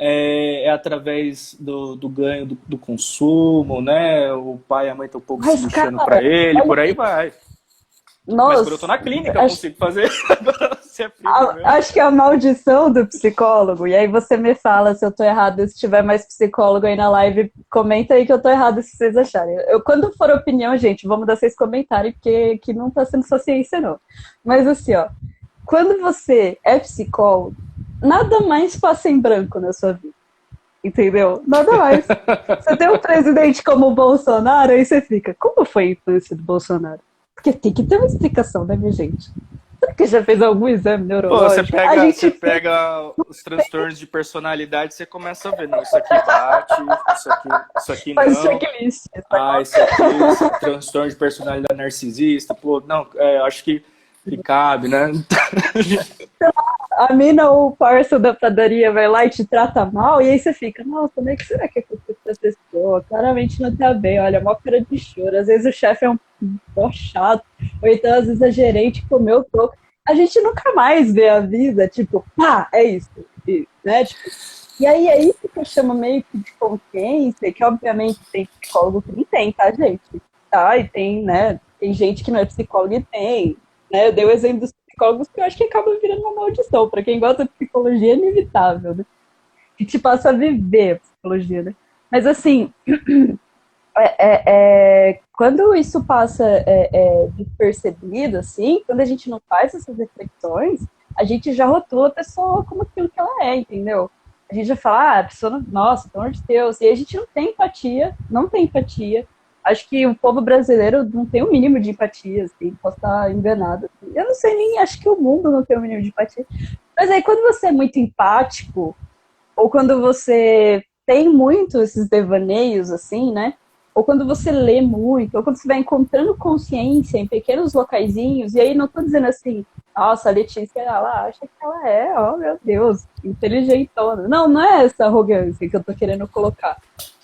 B: é através do ganho do consumo, né? O pai e a mãe estão um pouco se
A: Mas,
B: lixando para
A: cara,
B: ele,
A: olha
B: por aí
A: aí.
B: vai. Mas quando eu tô
A: Nossa,
B: na clínica, eu
A: acho,
B: consigo fazer. Agora você é primo meu.
A: acho que é a maldição do psicólogo. E aí você me fala se eu tô errada, se tiver mais psicólogo aí na live, comenta aí que eu tô errada se vocês acharem. Quando for opinião, gente, vamos dar vocês comentarem, porque que não tá sendo só ciência, não. Mas assim, ó, quando você é psicólogo, nada mais passa em branco na sua vida. Entendeu? Nada mais. Você tem um presidente como o Bolsonaro, aí você fica, como foi a infância do Bolsonaro? Porque tem que ter uma explicação, né, minha gente? Será que já fez algum exame
B: Pô, você
A: neurológico? A
B: pega, você
A: gente fez.
B: pega os transtornos de personalidade, você começa a ver, não, isso aqui bate, isso aqui
A: Faz
B: não.
A: checklist.
B: Ah, isso aqui, esse transtorno de personalidade narcisista, pô, não, acho que cabe, né?
A: A mina ou o parça da padaria vai lá e te trata mal, e aí você fica, nossa, como é que será que é com essa pessoa? Claramente não tá bem, olha, mó cara de choro. Às vezes o chefe é um pó chato, ou então às vezes a gerente comeu pouco. A gente nunca mais vê a vida, tipo, pá, é isso, né? Tipo, e aí é isso que eu chamo meio que de consciência, que obviamente tem psicólogo que não tem, tá, gente? Tá, e tem, né, tem gente que não é psicólogo e tem, né? Eu dei o exemplo dos psicólogos que eu acho que acaba virando uma maldição. Para quem gosta de psicologia é inevitável, né? E te passa a viver a psicologia, né? Mas assim, quando isso passa despercebido, assim, quando a gente não faz essas reflexões, a gente já rotula a pessoa como aquilo que ela é, entendeu? A gente já fala, a pessoa, nossa, pelo amor de Deus. E a gente não tem empatia, não tem empatia. Acho que o povo brasileiro não tem o um mínimo de empatia, assim, posso estar enganada. Assim. Eu não sei nem, acho que o mundo não tem o um mínimo de empatia. Mas aí quando você é muito empático, ou quando você tem muito esses devaneios, assim, né? Ou quando você lê muito, ou quando você vai encontrando consciência em pequenos locaizinhos, e aí não tô dizendo assim, nossa, a Letícia, ela acha que ela é, oh meu Deus, inteligentona. Não, não é essa arrogância que eu tô querendo colocar.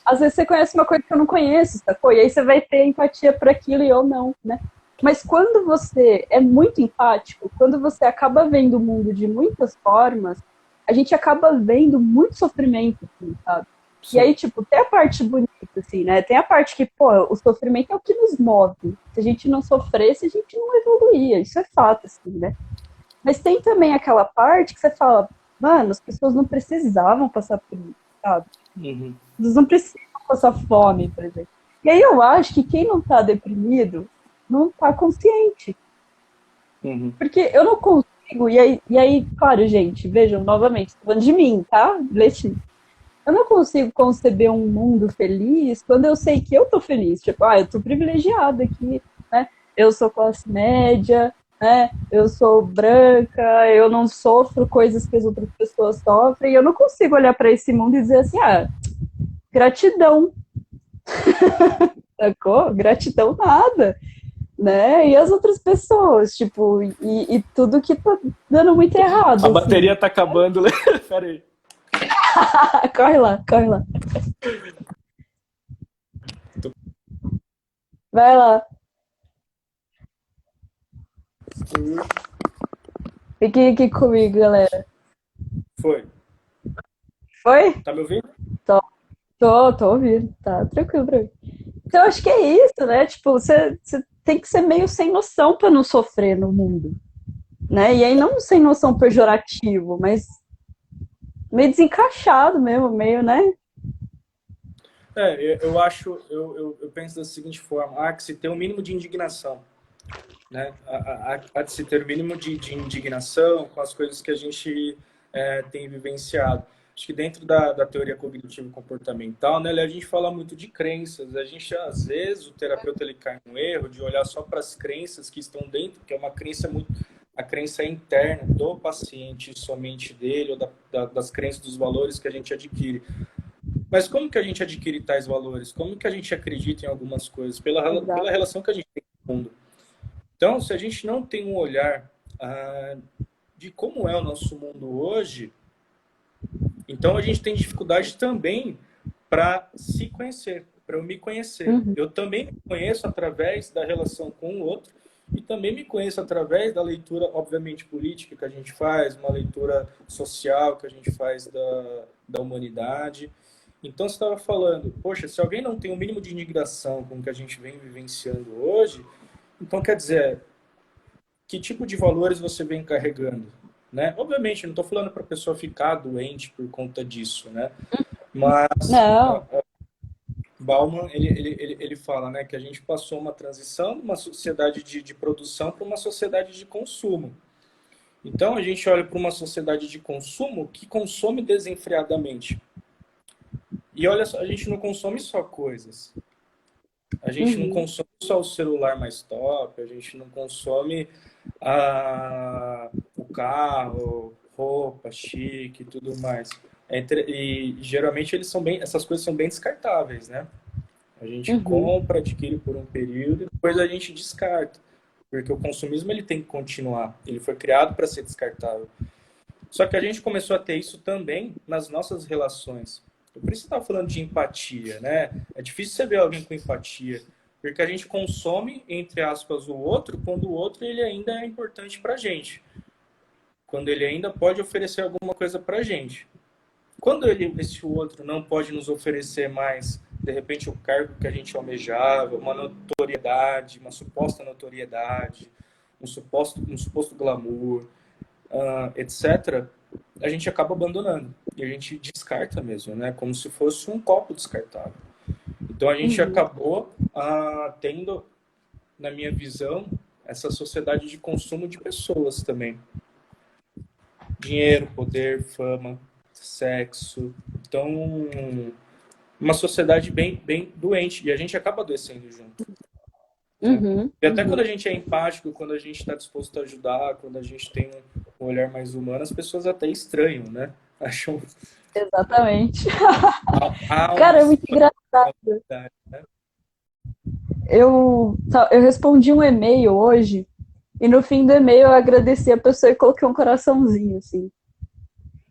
A: Às vezes você conhece uma coisa que eu não conheço, sacou? E aí você vai ter empatia por aquilo e eu não, né? Mas quando você é muito empático, quando você acaba vendo o mundo de muitas formas, a gente acaba vendo muito sofrimento, assim, sabe? E aí, tipo, tem a parte bonita, assim, né? Tem a parte que, pô, o sofrimento é o que nos move. Se a gente não sofresse, a gente não evoluía. Isso é fato, assim, né? Mas tem também aquela parte que você fala, mano, as pessoas não precisavam passar por isso, sabe?
B: Uhum.
A: Eles não precisam passar fome, por exemplo. E aí eu acho que quem não tá deprimido não tá consciente.
B: Uhum.
A: Porque eu não consigo, e aí claro, gente, vejam, novamente, tô falando de mim, tá? Letícia. Eu não consigo conceber um mundo feliz quando eu sei que eu tô feliz. Tipo, eu tô privilegiada aqui, né? Eu sou classe média, né? Eu sou branca, eu não sofro coisas que as outras pessoas sofrem. Eu não consigo olhar para esse mundo e dizer assim, gratidão. Sacou? Gratidão nada. Né? E as outras pessoas, tipo, e tudo que tá dando muito errado.
B: A
A: assim.
B: bateria tá acabando. Pera aí.
A: Corre lá, corre lá. Vai lá. Fiquem aqui comigo, galera.
B: Foi.
A: Foi?
B: Tá me ouvindo?
A: Tô, tô ouvindo. Tá tranquilo pra mim. Então, acho que é isso, né? Tipo, você tem que ser meio sem noção pra não sofrer no mundo, né? E aí não sem noção pejorativo, mas meio desencaixado mesmo, meio, né?
B: Eu acho, eu penso da seguinte forma, há que se ter um mínimo de indignação, né? Há de se ter o mínimo de indignação com as coisas que a gente tem vivenciado. Acho que dentro da teoria cognitivo-comportamental, né, a gente fala muito de crenças. A gente, às vezes, o terapeuta ele cai no erro de olhar só para as crenças que estão dentro, que é uma crença muito... A crença interna do paciente, somente dele, ou das crenças, dos valores que a gente adquire. Mas como que a gente adquire tais valores? Como que a gente acredita em algumas coisas? Pela
A: Exato.
B: relação que a gente tem com o mundo. Então, se a gente não tem um olhar de como é o nosso mundo hoje, então a gente tem dificuldade também para se conhecer, para eu me conhecer.
A: Uhum,
B: Eu também me conheço através da relação com o outro e também me conheço através da leitura, obviamente, política que a gente faz, uma leitura social que a gente faz da humanidade. Então, você estava falando, poxa, se alguém não tem o mínimo de indignação com o que a gente vem vivenciando hoje, então quer dizer, que tipo de valores você vem carregando, né? Obviamente, não estou falando para a pessoa ficar doente por conta disso, né? Mas
A: não.
B: Bauman, ele fala, né, que a gente passou uma transição de uma sociedade de produção para uma sociedade de consumo. Então, a gente olha para uma sociedade de consumo que consome desenfreadamente. E olha só, a gente não consome só coisas. A gente não
A: Uhum,
B: consome só o celular mais top, a gente não consome o carro, roupa chique e tudo mais. E geralmente essas coisas são bem descartáveis, né? A gente
A: uhum,
B: compra, adquire por um período e depois a gente descarta. Porque o consumismo ele tem que continuar. Ele foi criado para ser descartável. Só que a gente começou a ter isso também nas nossas relações. Por isso você estava falando de empatia, né? É difícil você ver alguém com empatia, porque a gente consome, entre aspas, o outro, quando o outro ele ainda é importante para a gente. Quando ele ainda pode oferecer alguma coisa para a gente. Quando esse outro não pode nos oferecer mais, de repente, o cargo que a gente almejava, uma notoriedade, uma suposta notoriedade, um suposto glamour, etc., a gente acaba abandonando. E a gente descarta mesmo, né? Como se fosse um copo descartável. Então a gente
A: uhum,
B: acabou tendo, na minha visão, essa sociedade de consumo de pessoas também. Dinheiro, poder, fama, sexo. Então, uma sociedade bem doente. E a gente acaba adoecendo junto. Né?
A: uhum,
B: E até quando a
A: uhum.
B: gente é empático, quando a gente está disposto a ajudar, quando a gente tem um olhar mais humano, as pessoas até estranham, né? Acham
A: Exatamente.
B: há uma
A: Cara, é muito engraçado.
B: humanidade, né?
A: Eu respondi um e-mail hoje e no fim do e-mail eu agradeci a pessoa e coloquei um coraçãozinho, assim.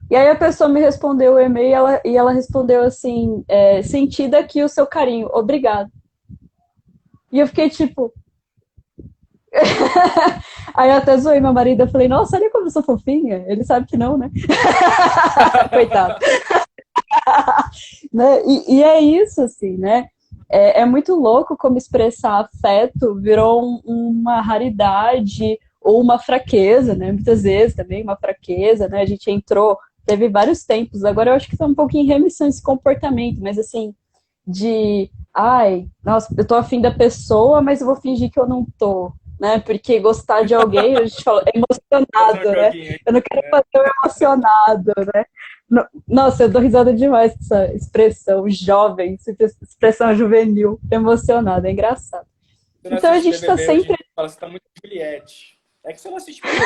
A: E aí a pessoa me respondeu o e-mail e ela respondeu assim, sentida aqui o seu carinho, obrigado. E eu fiquei tipo... Aí eu até zoei meu marido, eu falei, nossa, olha como eu sou fofinha. Ele sabe que não, né? Coitado. Né? E é isso, assim, né? É muito louco como expressar afeto virou uma raridade ou uma fraqueza, né? Muitas vezes também uma fraqueza, né? A gente entrou, teve vários tempos, agora eu acho que está um pouquinho em remissão esse comportamento, mas assim, de ai, nossa, eu tô afim da pessoa, mas eu vou fingir que eu não tô, né? Porque gostar de alguém, a gente fala, é
B: Fazer um
A: emocionado, né?
B: joguinho aí,
A: Eu não quero
B: né?
A: fazer o emocionado, né? Nossa, eu dou risada demais com essa expressão jovem, essa expressão juvenil, emocionada, é engraçado.
B: Você não
A: Então a
B: assiste
A: gente tá
B: BBB hoje em
A: sempre.
B: dia, fala, você tá muito Juliette. É que você não assiste BBB, né?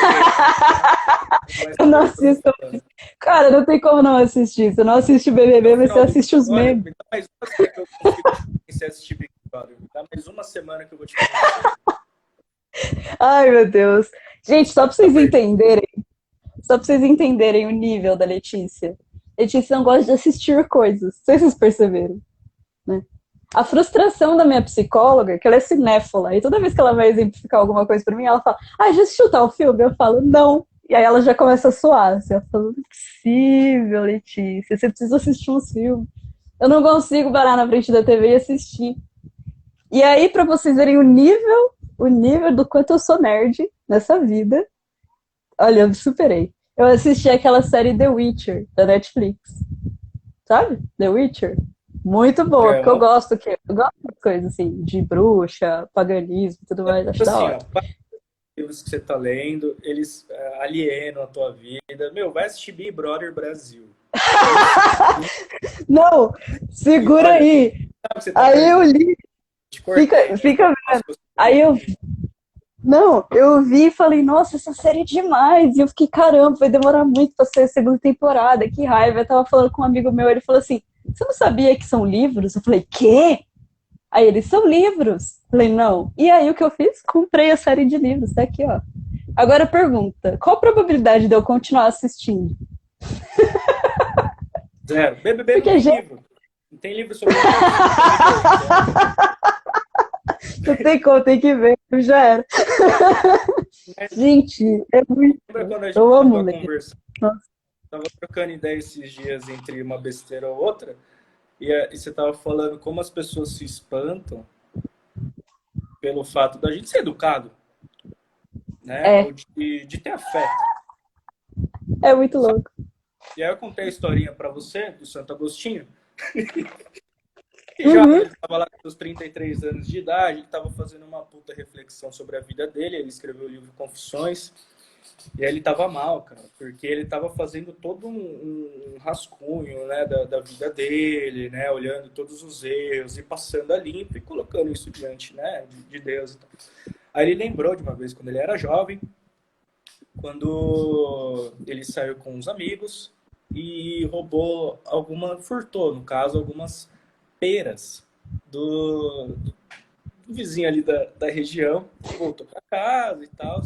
B: Então, vai
A: Eu não
B: saber do que eu
A: assisto.
B: tô falando.
A: Cara, não tem como não assistir. Você não assiste
B: Até
A: BBB,
B: o
A: mas você
B: final do
A: assiste
B: ano,
A: os
B: olha,
A: memes.
B: me dá mais uma semana que eu consigo te convencer a assistir Big Brother. Me dá mais uma semana que eu vou te convencer.
A: Ai, meu Deus. Gente,
B: Sabe que você tá perdido.
A: só pra vocês entenderem o nível da Letícia. Letícia não gosta de assistir coisas. Não sei se vocês perceberam, né? A frustração da minha psicóloga, que ela é cinéfila, e toda vez que ela vai exemplificar alguma coisa pra mim, ela fala, já assistiu tal filme? Eu falo, não. E aí ela já começa a suar. Assim, ela fala, não é possível, Letícia, você precisa assistir uns filmes. Eu não consigo parar na frente da TV e assistir. E aí, pra vocês verem o nível do quanto eu sou nerd nessa vida, olha, eu me superei. Eu assisti aquela série The Witcher, da Netflix. Sabe? The Witcher. Muito boa,
B: É
A: porque eu
B: uma
A: gosto que eu gosto de coisas assim, de bruxa, paganismo e tudo mais, acho da
B: assim,
A: hora.
B: ó, livros que você tá lendo, eles alienam a tua vida. Meu, vai assistir Big Brother Brasil. Isso,
A: Não,
B: e
A: segura
B: olha,
A: aí.
B: sabe o que você tá
A: Aí eu
B: perdendo?
A: li,
B: Te cortei, né?
A: fica.
B: Mas você
A: Aí eu, não, eu vi e falei, nossa, essa série é demais. E eu fiquei, caramba, vai demorar muito pra ser a segunda temporada, que raiva. Eu tava falando com um amigo meu, ele falou assim, você não sabia que são livros? Eu falei, quê? Aí eles são livros. Eu falei, não. E aí o que eu fiz? Comprei a série de livros, tá aqui, ó. Agora pergunta, qual a probabilidade de eu continuar assistindo?
B: zero. BBB não
A: Porque,
B: tem
A: gente,
B: livro. Não tem livro sobre isso. Tem livro, então.
A: não tem como, tem que ver, já era. Gente, é muito.
B: Lembra quando a gente
A: Eu amo
B: estava
A: ler.
B: conversando,
A: Nossa.
B: estava trocando ideia esses dias entre uma besteira ou outra, e você estava falando como as pessoas se espantam pelo fato da gente ser educado, né?
A: É,
B: Ou de ter afeto.
A: é muito
B: Sabe?
A: louco.
B: E aí eu contei a historinha para você, do Santo Agostinho, que já quando
A: Uhum.
B: ele estava lá com seus 33 anos de idade, ele estava fazendo uma puta reflexão sobre a vida dele, ele escreveu o livro Confissões, e aí ele estava mal, cara, porque ele estava fazendo todo um rascunho, né, da vida dele, né, olhando todos os erros e passando a limpo e colocando isso diante, né, de Deus e tal. Aí ele lembrou de uma vez, quando ele era jovem, quando ele saiu com uns amigos e furtou, no caso, algumas peras do vizinho ali da região, voltou para casa e tal,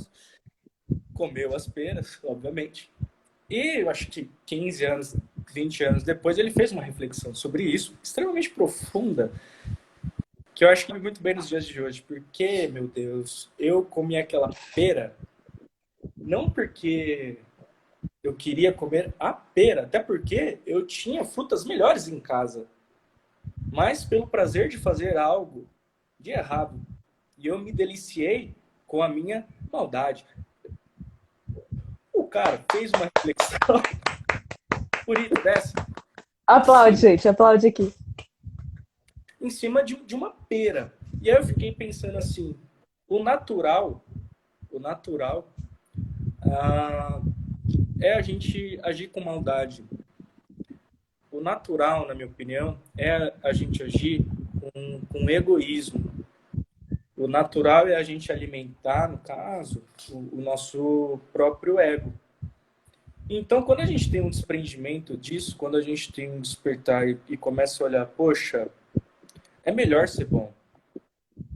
B: comeu as peras, obviamente. E eu acho que 15 anos, 20 anos depois, ele fez uma reflexão sobre isso, extremamente profunda, que eu acho que cabe muito bem nos dias de hoje. Porque, meu Deus, eu comi aquela pera, não porque eu queria comer a pera, até porque eu tinha frutas melhores em casa, mas pelo prazer de fazer algo de errado. E eu me deliciei com a minha maldade. O cara fez uma reflexão bonita dessa em
A: Aplaude,
B: cima,
A: gente, aplaude aqui.
B: em cima de uma pera. E aí eu fiquei pensando assim, o natural ah, é a gente agir com maldade. O natural, na minha opinião, é a gente agir com egoísmo. O natural é a gente alimentar, no caso, o nosso próprio ego. Então, quando a gente tem um desprendimento disso, quando a gente tem um despertar e começa a olhar, poxa, é melhor ser bom,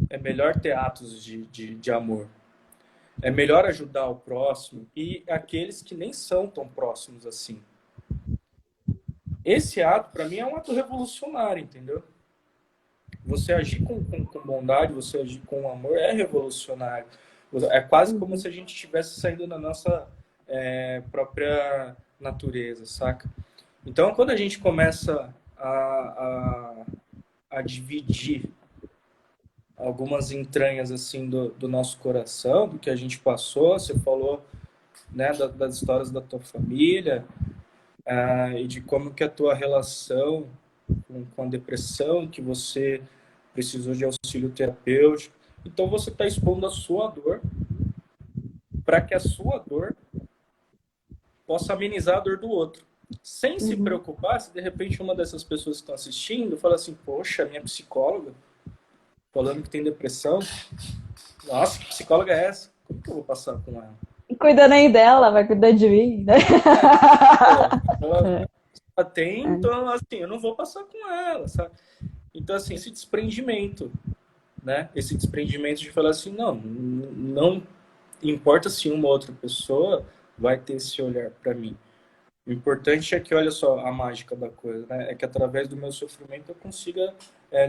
B: é melhor ter atos de amor, é melhor ajudar o próximo e aqueles que nem são tão próximos assim. Esse ato, para mim, é um ato revolucionário, entendeu? Você agir com bondade, você agir com amor é revolucionário. É quase como se a gente estivesse saindo da nossa própria natureza, saca? Então, quando a gente começa a dividir algumas entranhas assim do nosso coração, do que a gente passou, você falou, né, das histórias da tua família, e de como que a tua relação com a depressão, que você precisou de auxílio terapêutico. Então você está expondo a sua dor para que a sua dor possa amenizar a dor do outro. Sem se
A: Uhum.
B: preocupar se de repente uma dessas pessoas que estão assistindo fala assim, poxa, minha psicóloga falando que tem depressão, nossa, que psicóloga é essa? Como que eu vou passar com ela?
A: Cuida nem dela, vai cuidar de mim, né?
B: Ela
A: É,
B: tem,
A: é.
B: então assim, eu não vou passar com ela, sabe? Então assim, esse desprendimento, né? Esse desprendimento de falar assim, não importa se uma outra pessoa vai ter esse olhar para mim. O importante é que, olha só, a mágica da coisa, né? É que através do meu sofrimento eu consiga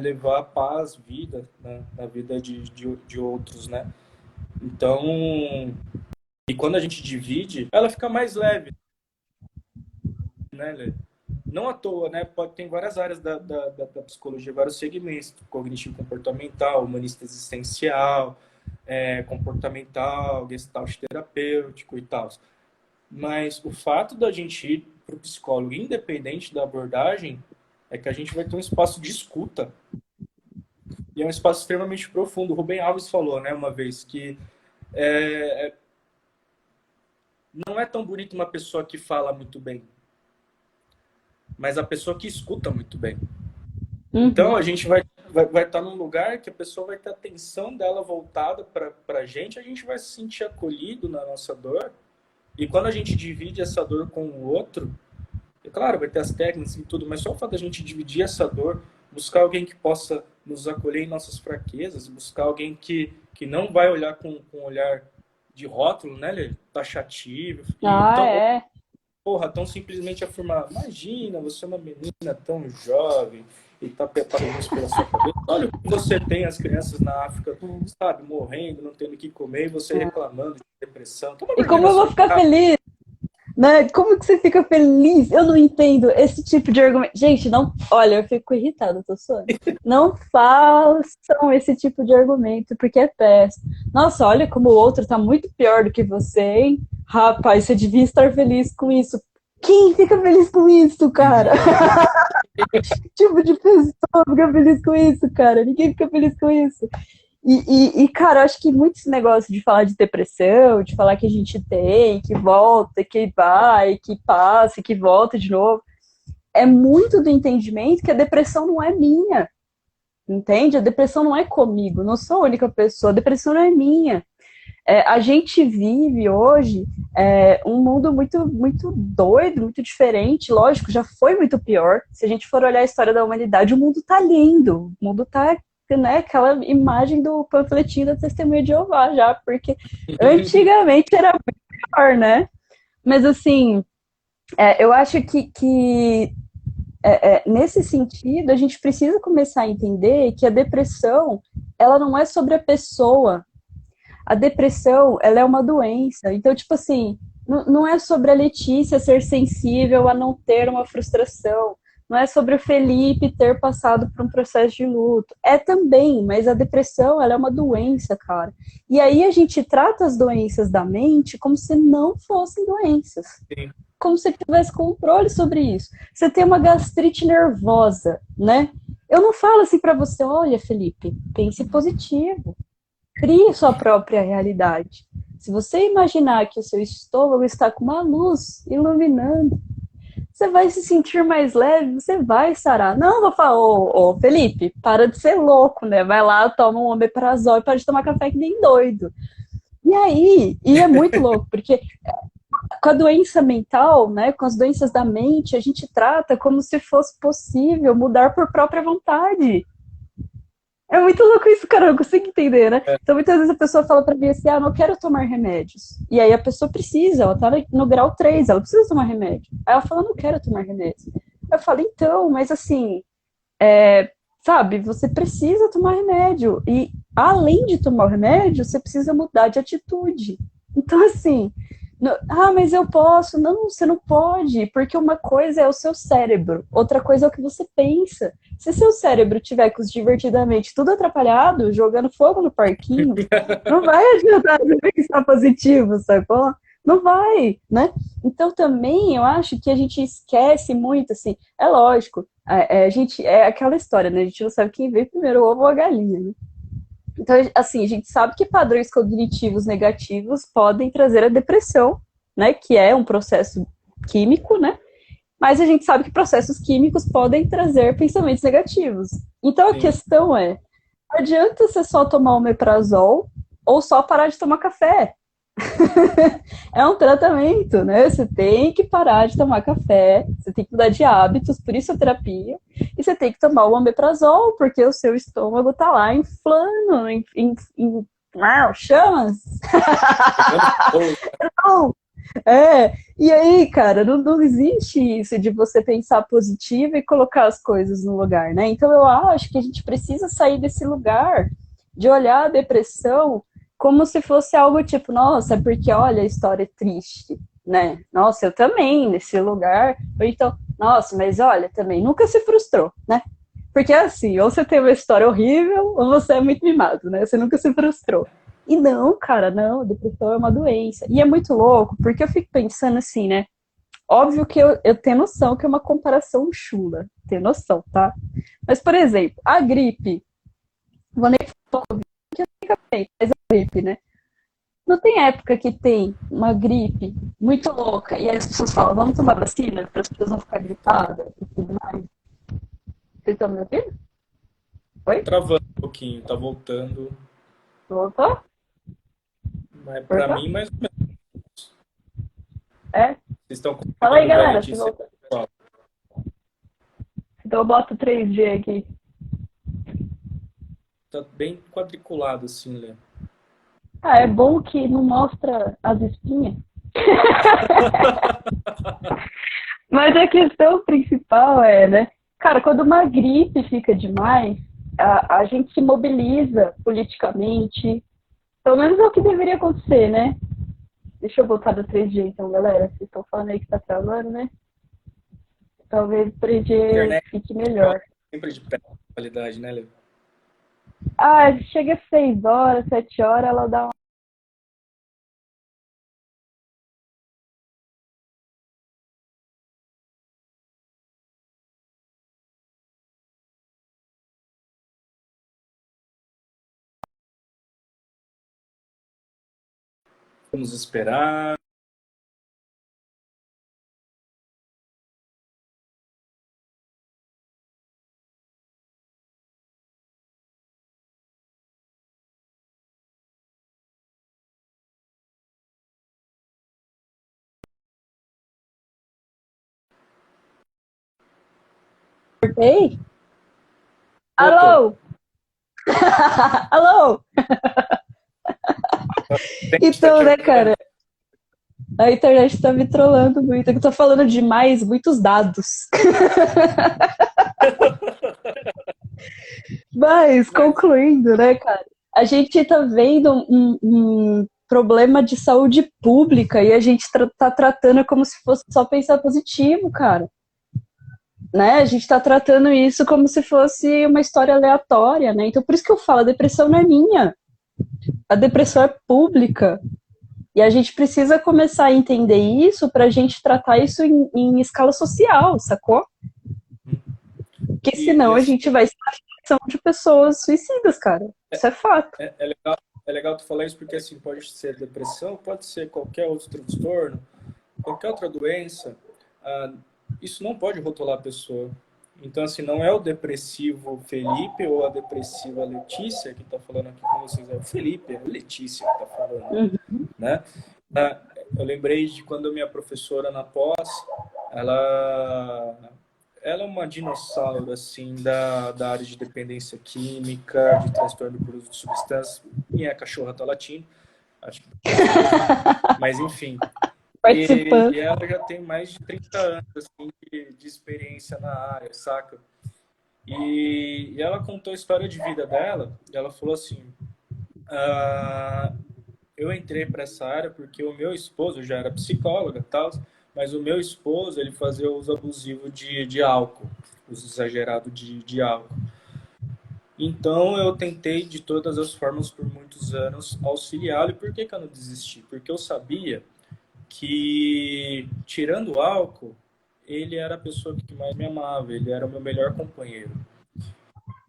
B: levar paz, vida, né? Na vida de outros, né? Então, e quando a gente divide, ela fica mais leve, né, Lê? Não à toa, né? Tem várias áreas da psicologia, vários segmentos, cognitivo comportamental, humanista existencial, comportamental, gestalt terapêutico e tal. Mas o fato da gente ir para o psicólogo, independente da abordagem, é que a gente vai ter um espaço de escuta. E é um espaço extremamente profundo. O Rubem Alves falou, né, uma vez, que não é tão bonito uma pessoa que fala muito bem, mas a pessoa que escuta muito bem. Então, a gente vai estar num lugar que a pessoa vai ter a atenção dela voltada para a gente vai se sentir acolhido na nossa dor. E quando a gente divide essa dor com o outro, é claro, vai ter as técnicas e tudo, mas só o fato da gente dividir essa dor, buscar alguém que possa nos acolher em nossas fraquezas, buscar alguém que não vai olhar com um olhar de rótulo, né, taxativo. Porra, tão simplesmente afirmar, imagina, você é uma menina tão jovem e tá preparando isso pela sua cabeça. Olha o que você tem, as crianças na África, sabe, morrendo, não tendo o que comer, e você reclamando de depressão.
A: E como eu vou ficar feliz? Né? Como que você fica feliz? Eu não entendo esse tipo de argumento. Gente, não. Olha, eu fico irritada, tô suando. Não façam esse tipo de argumento, porque é péssimo. Nossa, olha como o outro tá muito pior do que você, hein? Rapaz, você devia estar feliz com isso. Quem fica feliz com isso, cara? Que tipo de pessoa fica feliz com isso, cara? Ninguém fica feliz com isso. Cara, eu acho que muito esse negócio de falar de depressão, de falar que a gente tem, que volta, que vai, que passa, que volta de novo, é muito do entendimento que a depressão não é minha, entende? A depressão não é comigo, não sou a única pessoa, a depressão não é minha. A gente vive hoje um mundo muito, muito doido, muito diferente, lógico, já foi muito pior. Se a gente for olhar a história da humanidade, o mundo tá lindo, o mundo tá, né, aquela imagem do panfletinho da Testemunha de Jeová já, porque antigamente era muito pior, né? Mas assim, eu acho que nesse sentido a gente precisa começar a entender que a depressão, ela não é sobre a pessoa. A depressão, ela é uma doença. Então, tipo assim, não é sobre a Letícia ser sensível a não ter uma frustração. Não é sobre o Felipe ter passado por um processo de luto. É também, mas a depressão, ela é uma doença, cara. E aí a gente trata as doenças da mente como se não fossem doenças.
B: Sim.
A: Como se tivesse controle sobre isso. Você tem uma gastrite nervosa, né? Eu não falo assim para você, olha, Felipe, pense positivo. Crie sua própria realidade. Se você imaginar que o seu estômago está com uma luz iluminando, você vai se sentir mais leve, você vai sarar. Não, vou falar, ô Felipe, para de ser louco, né? Vai lá, toma um omeprazol e para de tomar café que nem doido. E é muito louco, porque com a doença mental, né, com as doenças da mente, a gente trata como se fosse possível mudar por própria vontade. É muito louco isso, cara, eu não consigo entender, né? Então, muitas vezes a pessoa fala pra mim assim, não quero tomar remédios. E aí a pessoa precisa, ela tá no grau 3, ela precisa tomar remédio. Aí ela fala, não quero tomar remédio. Eu falo, então, mas assim, sabe, você precisa tomar remédio. E além de tomar o remédio, você precisa mudar de atitude. Então, assim, mas eu posso. Não, você não pode, porque uma coisa é o seu cérebro, outra coisa é o que você pensa. Se seu cérebro tiver com os divertidamente tudo atrapalhado, jogando fogo no parquinho, não vai adiantar você pensar positivo, sacou? Não vai, né? Então também eu acho que a gente esquece muito, assim, é lógico, a gente, é aquela história, né? A gente não sabe quem veio primeiro, o ovo ou a galinha, né? Então, assim, a gente sabe que padrões cognitivos negativos podem trazer a depressão, né? Que é um processo químico, né? Mas a gente sabe que processos químicos podem trazer pensamentos negativos. Então a questão não adianta você só tomar omeprazol ou só parar de tomar café. É um tratamento, né? Você tem que parar de tomar café, você tem que mudar de hábitos, por isso a terapia, e você tem que tomar o omeprazol, porque o seu estômago tá lá inflando, chamas. Não, E aí, cara, não existe isso de você pensar positivo e colocar as coisas no lugar, né? Então eu acho que a gente precisa sair desse lugar de olhar a depressão como se fosse algo tipo, nossa, é porque olha, a história é triste, né? Nossa, eu também nesse lugar. Ou então, nossa, mas olha, também nunca se frustrou, né? Porque assim, ou você tem uma história horrível, ou você é muito mimado, né? Você nunca se frustrou. E não, cara, não, depressão é uma doença. E é muito louco, porque eu fico pensando assim, né? Óbvio que eu tenho noção que é uma comparação chula, tenho noção, tá? Mas, por exemplo, a gripe, vou nem falar que fica bem, mas a gripe, né? Não tem época que tem uma gripe muito louca e aí as pessoas falam, vamos tomar vacina para as pessoas não ficarem gripadas e tudo mais. Vocês estão me ouvindo?
B: Tá
A: Oi?
B: travando um pouquinho, tá voltando.
A: Voltou?
B: Mas para
A: Voltou?
B: mim, mais ou menos.
A: É?
B: Vocês estão
A: Fala aí,
B: conseguindo ver a
A: galera, se
B: Letícia?
A: voltou. Então eu boto 3G aqui.
B: Tá bem quadriculado assim, Lê.
A: Ah, é bom que não mostra as espinhas. Mas a questão principal é, né? Cara, quando uma gripe fica demais, a gente se mobiliza politicamente. Pelo menos é o que deveria acontecer, né? Deixa eu voltar do 3G então, galera. Vocês estão falando aí que tá travando, né? Talvez o 3G
B: Internet
A: fique melhor.
B: sempre de péssima qualidade, né, Lê?
A: Ah, chega às 6 horas, 7 horas, ela dá uma.
B: Vamos esperar.
A: Ei?
B: Voltou.
A: Alô? Alô?
B: Gente, tá
A: Então,
B: te
A: né,
B: ouvindo.
A: cara? A internet tá me trollando muito. Eu tô falando demais, muitos dados. Mas,
B: Mas
A: concluindo, né, cara? A gente tá vendo um problema de saúde pública e a gente tá tratando como se fosse só pensar positivo, cara. Né? A gente tá tratando isso como se fosse uma história aleatória, né? Então, por isso que eu falo, a depressão não é minha. A depressão é pública. E a gente precisa começar a entender isso para a gente tratar isso em escala social, sacou? Porque
B: e
A: senão a
B: assim,
A: gente vai ser de pessoas suicidas, cara. Isso é fato.
B: é legal tu falar isso porque assim, pode ser depressão, pode ser qualquer outro transtorno, qualquer outra doença. ah, Isso não pode rotular a pessoa. Então, assim, não é o depressivo Felipe ou a depressiva Letícia que está falando aqui com vocês, é o Felipe, é a Letícia que está falando,
A: Uhum.
B: né? Ah, eu lembrei de quando a minha professora na pós, ela, ela é uma dinossauro, assim, da área de dependência química, de transtorno por uso de substâncias. Minha cachorra tá latindo, acho que dá para ouvir. Mas, enfim,
A: Participando.
B: e ela já tem mais de 30 anos assim, de experiência na área, saca? E ela contou a história de vida dela. E ela falou assim: ah, eu entrei para essa área porque o meu esposo já era psicóloga, tal, mas o meu esposo ele fazia uso abusivo de álcool, uso exagerado de álcool. Então eu tentei de todas as formas por muitos anos auxiliá-lo. E por que eu não desisti? Porque eu sabia que, tirando o álcool, ele era a pessoa que mais me amava, ele era o meu melhor companheiro.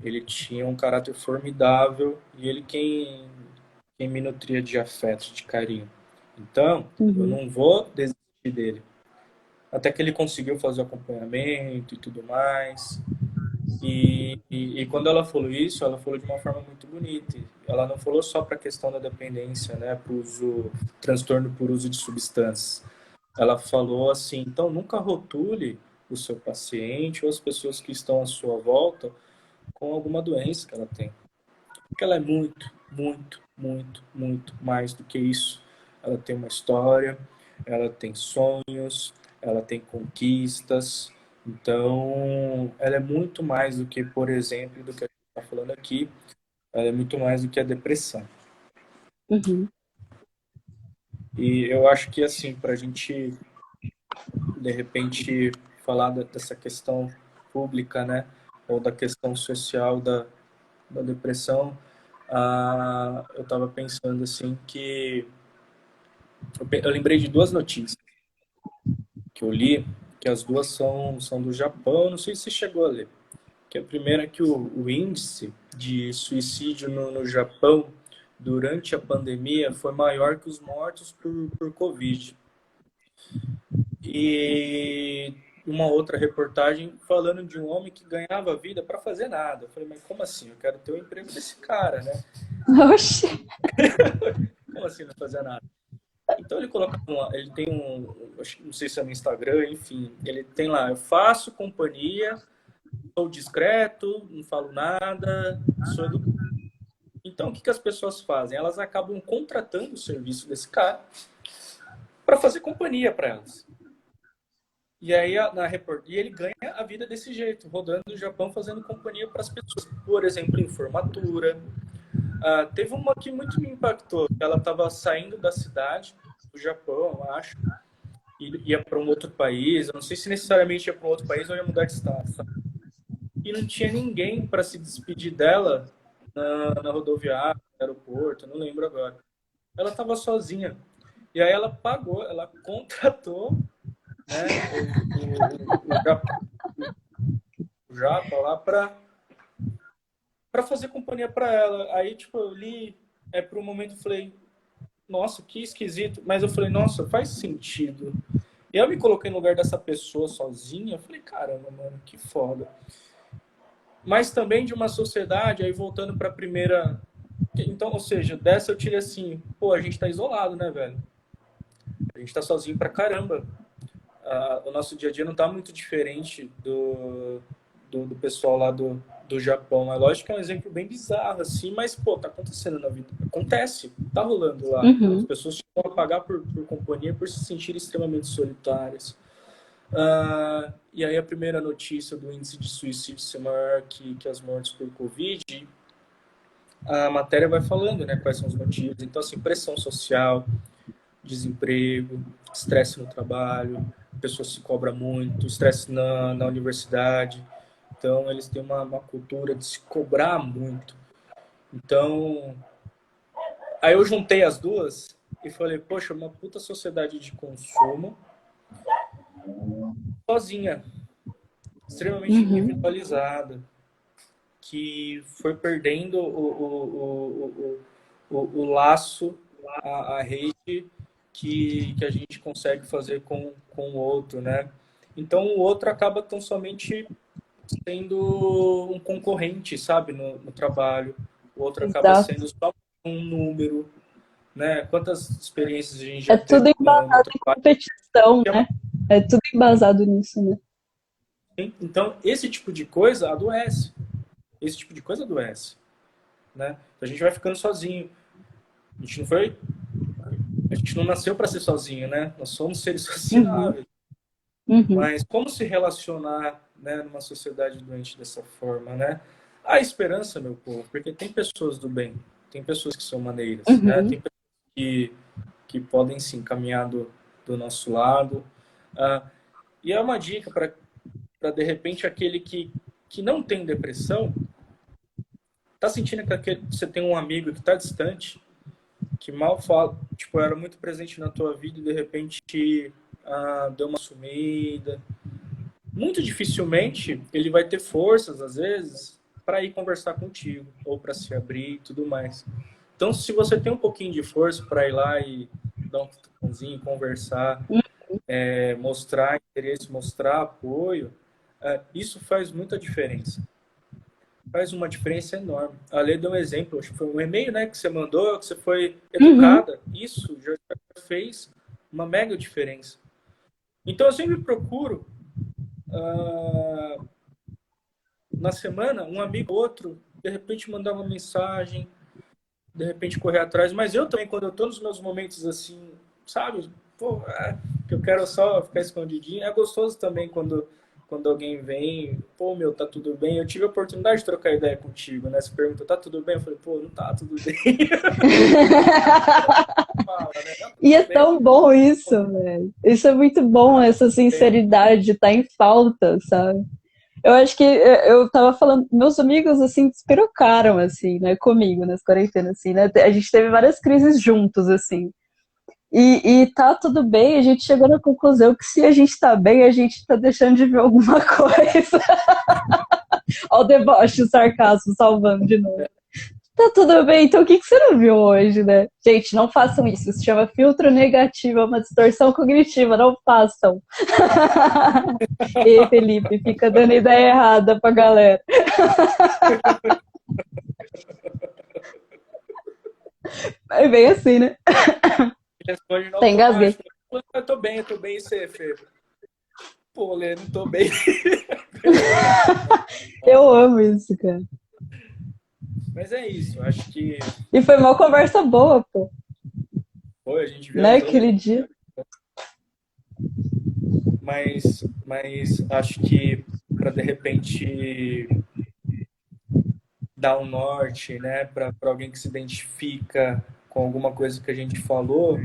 B: Ele tinha um caráter formidável e ele quem me nutria de afeto, de carinho. Então, eu
A: Uhum.
B: não vou desistir dele. Até que ele conseguiu fazer o acompanhamento e tudo mais. E quando ela falou isso, ela falou de uma forma muito bonita. Ela não falou só para a questão da dependência, né, para uso, transtorno por uso de substâncias. Ela falou assim: então nunca rotule o seu paciente ou as pessoas que estão à sua volta com alguma doença que ela tem. Porque ela é muito, muito, muito, muito mais do que isso. Ela tem uma história, ela tem sonhos, ela tem conquistas. Então, ela é muito mais do que, por exemplo, do que a gente está falando aqui, ela é muito mais do que a depressão.
A: Uhum.
B: E eu acho que, assim, para a gente, de repente, falar dessa questão pública, né, ou da questão social da depressão, eu estava pensando, assim, que eu lembrei de duas notícias que eu li, que as duas são do Japão, não sei se você chegou a ler. Que a primeira é que o índice de suicídio no Japão durante a pandemia foi maior que os mortos por Covid. E uma outra reportagem falando de um homem que ganhava vida para fazer nada. Eu falei, mas como assim? Eu quero ter o emprego desse cara, né?
A: Oxi.
B: Como assim não fazer nada? Então ele coloca, ele tem não sei se é no Instagram, enfim, ele tem lá, eu faço companhia, sou discreto, não falo nada, sou educado. Então o que as pessoas fazem? Elas acabam contratando o serviço desse cara para fazer companhia para elas. E aí e ele ganha a vida desse jeito, rodando o Japão fazendo companhia para as pessoas. Por exemplo, em formatura. Teve uma que muito me impactou. Ela estava saindo da cidade, do Japão, eu acho, e ia para um outro país. Eu não sei se necessariamente ia para um outro país ou ia mudar de estado. Sabe? E não tinha ninguém para se despedir dela na rodoviária, no aeroporto, não lembro agora. Ela estava sozinha. E aí ela pagou, ela contratou, né, o Japa lá para fazer companhia para ela. Aí, tipo, eu li, por um momento eu falei, nossa, que esquisito. Mas eu falei, nossa, faz sentido. E eu me coloquei no lugar dessa pessoa sozinha. Eu falei, caramba, mano, que foda. Mas também de uma sociedade, aí voltando para a primeira. Então, ou seja, dessa eu tirei assim, pô, a gente tá isolado, né, velho? A gente tá sozinho pra caramba. O nosso dia a dia não tá muito diferente do pessoal lá do Japão. É lógico que é um exemplo bem bizarro, assim, mas, pô, tá acontecendo na vida. Acontece, tá rolando lá. As
A: Uhum.
B: pessoas chegam a pagar por companhia por se sentirem extremamente solitárias. E aí a primeira notícia do índice de suicídio ser maior que as mortes por Covid, a matéria vai falando, né, quais são os motivos. Então, assim, pressão social, desemprego, estresse no trabalho, a pessoa se cobra muito, estresse na universidade. Então, eles têm uma cultura de se cobrar muito. Então, aí eu juntei as duas e falei, poxa, uma puta sociedade de consumo sozinha, extremamente
A: Uhum.
B: individualizada, que foi perdendo o laço, a rede que a gente consegue fazer com o outro, né? Então o outro acaba tão somente sendo um concorrente, sabe, no trabalho. O outro acaba
A: Exato.
B: sendo só um número, né? Quantas experiências a gente
A: É
B: já teve
A: tudo
B: no
A: embasado em
B: trabalho?
A: competição, né? É tudo embasado nisso, né?
B: Então, esse tipo de coisa adoece. Esse tipo de coisa adoece, né? Então, a gente vai ficando sozinho. A gente não nasceu para ser sozinho, né? Nós somos seres
A: Uhum.
B: sociáveis.
A: Uhum.
B: Mas como se relacionar, né, numa sociedade doente dessa forma, né? Há esperança, meu povo, porque tem pessoas do bem, tem pessoas que são maneiras, né?
A: Uhum.
B: Tem pessoas que podem sim caminhar do nosso lado. Ah, e é uma dica para de repente aquele que não tem depressão, tá sentindo que você tem um amigo que está distante, que mal fala, tipo, era muito presente na tua vida e de repente deu uma sumida. Muito dificilmente ele vai ter forças, às vezes, para ir conversar contigo ou para se abrir e tudo mais. Então, se você tem um pouquinho de força para ir lá e dar um cutucãozinho, conversar, mostrar interesse, mostrar apoio, isso faz muita diferença. Faz uma diferença enorme. A Lê deu um exemplo, acho que foi um e-mail, né, que você mandou, que você foi
A: Uhum.
B: educada. Isso já fez uma mega diferença. Então, eu sempre procuro, na semana, um amigo ou outro, de repente mandar uma mensagem, de repente correr atrás. Mas eu também, quando eu estou nos meus momentos assim, sabe? pô, que eu quero só ficar escondidinho. É gostoso também quando alguém vem, pô, meu, tá tudo bem? Eu tive a oportunidade de trocar ideia contigo, né? Você pergunta, tá tudo bem? Eu falei, pô, não tá tudo bem. Fala, né? Tá
A: E é
B: tudo bem.
A: tão bom isso, velho. Isso é muito bom, essa sinceridade, tá em falta, sabe? Eu acho que eu tava falando, meus amigos, assim, despirocaram, assim, né, comigo, nas quarentenas, assim, né? A gente teve várias crises juntos, assim. E tá tudo bem, a gente chegou na conclusão que se a gente tá bem, a gente tá deixando de ver alguma coisa. Olha o deboche, o sarcasmo salvando de novo. Tá tudo bem, então o que você não viu hoje, né? Gente, não façam isso. Isso se chama filtro negativo, é uma distorção cognitiva, não façam. E Felipe, fica dando ideia errada pra galera. É bem assim, né?
B: Responde no
A: Até engasguei.
B: automático. Eu tô bem, e você, Fê? Pô, Lê, não tô bem.
A: Eu amo isso, cara.
B: Mas é isso, acho que
A: E foi uma conversa boa, pô.
B: foi, a gente
A: Né,
B: viajou,
A: aquele dia.
B: mas acho que para de repente dar um norte, né, para alguém que se identifica com alguma coisa que a gente falou,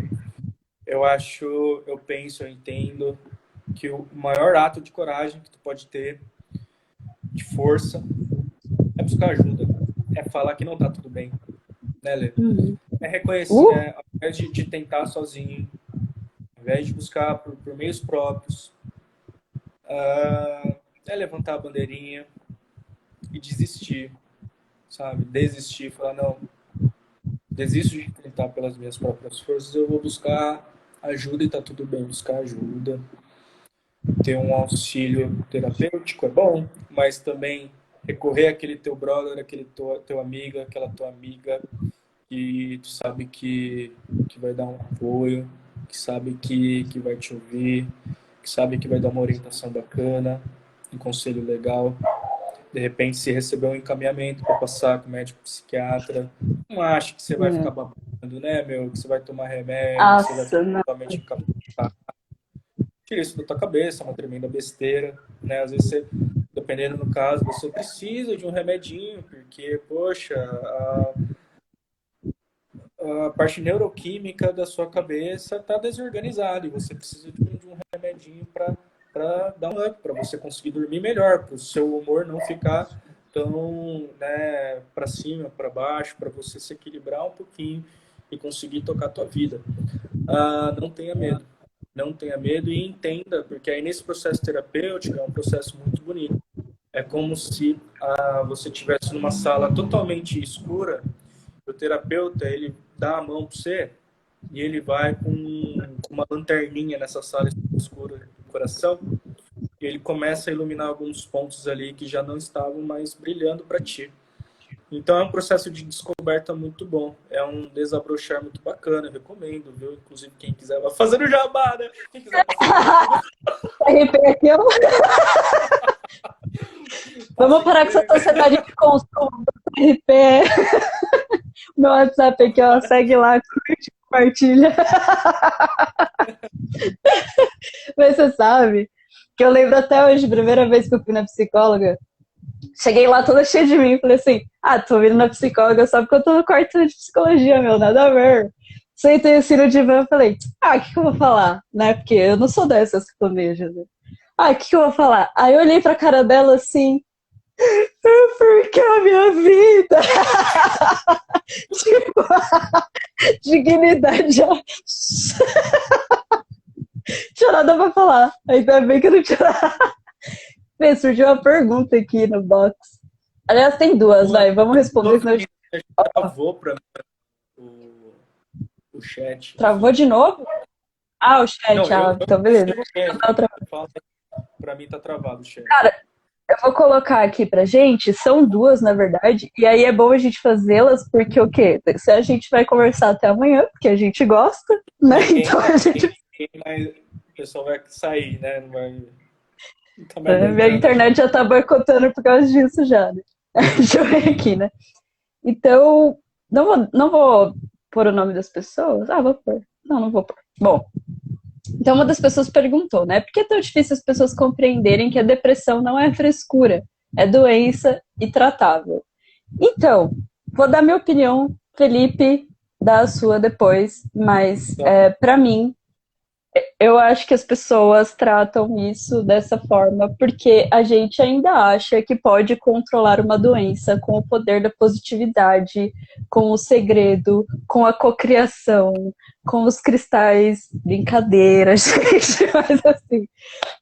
B: eu penso, eu entendo que o maior ato de coragem que tu pode ter, de força, é buscar ajuda, é falar que não tá tudo bem, né, Lê?
A: Uhum.
B: É reconhecer, ao invés de tentar sozinho, ao invés de buscar por meios próprios, é levantar a bandeirinha e desistir, sabe? Desistir, falar, não, desisto de tentar pelas minhas próprias forças, eu vou buscar ajuda e tá tudo bem buscar ajuda. Ter um auxílio terapêutico é bom, mas também recorrer àquele teu brother, aquele teu amigo, aquela tua amiga que tu sabe que vai dar um apoio, que sabe que vai te ouvir, que sabe que vai dar uma orientação bacana, um conselho legal. De repente, se receber um encaminhamento para passar com o médico psiquiatra, não acho que você vai
A: É.
B: ficar babando, né, meu? Que você vai tomar remédio, que você vai
A: Nossa,
B: ficar
A: não.
B: totalmente incapacitado. Tira isso da tua cabeça, é uma tremenda besteira, né? Às vezes você, dependendo do caso, você precisa de um remedinho, porque, poxa, a parte neuroquímica da sua cabeça está desorganizada e você precisa de um remedinho para dar um up, para você conseguir dormir melhor, para o seu humor não ficar tão, né, para cima, para baixo, para você se equilibrar um pouquinho e conseguir tocar a tua vida. Não tenha medo. Não tenha medo e entenda, porque aí nesse processo terapêutico é um processo muito bonito. É como se você estivesse numa sala totalmente escura, o terapeuta ele dá a mão para você e ele vai com uma lanterninha nessa sala escura do coração e ele começa a iluminar alguns pontos ali que já não estavam mais brilhando para ti. Então é um processo de descoberta muito bom. É um desabrochar muito bacana, eu recomendo, viu? Inclusive quem quiser vai fazendo jabá, né? Quem quiser passar
A: RP aqui, ó. Vamos parar com essa sociedade de consumo do RP. Meu WhatsApp aqui, ó. Segue lá, curte, compartilha. Mas você sabe que eu lembro até hoje, a primeira vez que eu fui na psicóloga, cheguei lá toda cheia de mim, falei assim, tô vindo na psicóloga só porque eu tô no quarto de psicologia, meu, nada a ver. Sentei assim no divã e falei, o que eu vou falar? Né? Porque eu não sou dessas que planeja, né? O que eu vou falar? Aí eu olhei pra cara dela assim, porque a minha vida, tipo, dignidade, ó. Tinha nada pra falar, ainda bem que eu não tinha nada. Bem, surgiu uma pergunta aqui no box. Aliás, tem duas, vai, vamos responder. Senão...
B: Travou para o chat.
A: Travou de novo? O chat,
B: Não,
A: então beleza.
B: Para mim tá travado o chat.
A: Cara, eu vou colocar aqui pra gente, são duas, na verdade, e aí é bom a gente fazê-las, porque o quê? Se a gente vai conversar até amanhã, porque a gente gosta, né? Então a gente...
B: O pessoal vai sair, né? Não vai...
A: Minha internet já tá boicotando por causa disso já, né? Deixa eu ver aqui, né? Então, não vou pôr o nome das pessoas? Vou pôr. Não vou pôr. Bom, Então, uma das pessoas perguntou, né? Por que é tão difícil as pessoas compreenderem que a depressão não é frescura, é doença e tratável? Então, vou dar minha opinião, Felipe dá a sua depois, mas
B: Tá.
A: para mim, eu acho que as pessoas tratam isso dessa forma porque a gente ainda acha que pode controlar uma doença com o poder da positividade, com o segredo, com a cocriação, com os cristais. Brincadeira, gente, mas assim,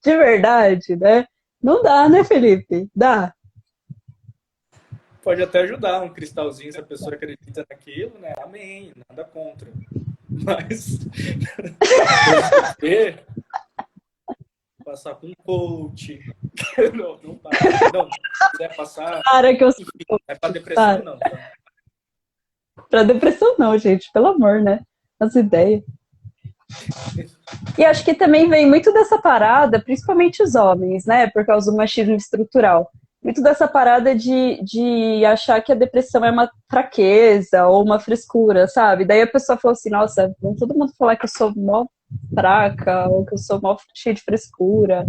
A: de verdade, né? Não dá, né, Felipe? Dá.
B: Pode até ajudar um cristalzinho se a pessoa acredita naquilo, né? Amém, nada contra. Mas resolver, passar com um coach. Não, não passa. Não, se quiser passar,
A: Para que eu.
B: enfim, não é para depressão,
A: Para.
B: não, tá?
A: Pra depressão, não, gente, pelo amor, né? As ideias. E acho que também vem muito dessa parada, principalmente os homens, né? Por causa do machismo estrutural. Muito dessa parada de achar que a depressão é uma fraqueza ou uma frescura, sabe? Daí a pessoa falou assim, nossa, vão todo mundo falar que eu sou mó fraca ou que eu sou mó cheia de frescura.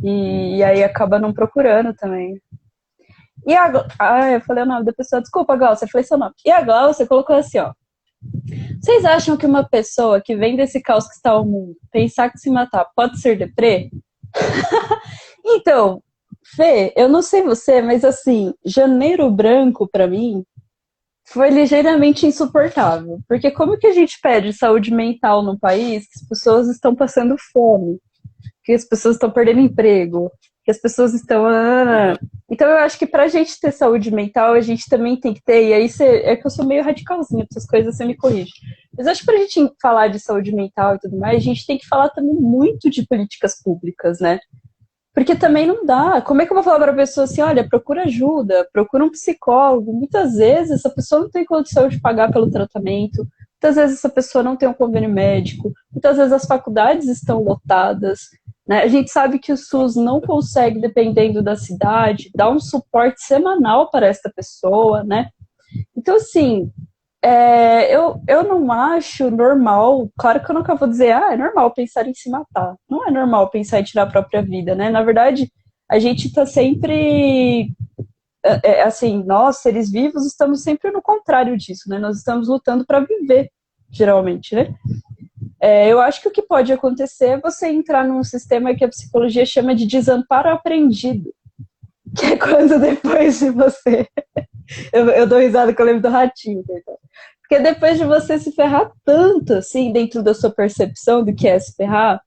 A: E aí acaba não procurando também. E eu falei o nome da pessoa, desculpa, Glaucia, eu falei seu nome. E a Glaucia colocou assim, ó. Vocês acham que uma pessoa que vem desse caos que está o mundo, pensar que se matar, pode ser deprê? Então, Fê, eu não sei você, mas assim, Janeiro Branco, pra mim, foi ligeiramente insuportável. Porque como que a gente pede saúde mental num país que as pessoas estão passando fome, que as pessoas estão perdendo emprego, que as pessoas estão.
B: Uhum.
A: Então eu acho que pra gente ter saúde mental, a gente também tem que ter, e aí é que eu sou meio radicalzinha, essas coisas você me corrige. Mas acho que pra gente falar de saúde mental e tudo mais, a gente tem que falar também muito de políticas públicas, né? Porque também não dá. Como é que eu vou falar para a pessoa assim, olha, procura ajuda, procura um psicólogo? Muitas vezes essa pessoa não tem condição de pagar pelo tratamento, muitas vezes essa pessoa não tem um convênio médico, muitas vezes as faculdades estão lotadas. Né? A gente sabe que o SUS não consegue, dependendo da cidade, dar um suporte semanal para esta pessoa, né? Então, assim, eu não acho normal, claro que eu nunca vou dizer, é normal pensar em se matar. Não é normal pensar em tirar a própria vida, né? Na verdade, a gente está sempre, assim, nós, seres vivos, estamos sempre no contrário disso, né? Nós estamos lutando para viver, geralmente, né? Eu acho que o que pode acontecer é você entrar num sistema que a psicologia chama de desamparo aprendido, que é quando depois de você. Eu dou risada que eu lembro do ratinho, coitado. Porque depois de você se ferrar tanto, assim, dentro da sua percepção do que é se ferrar,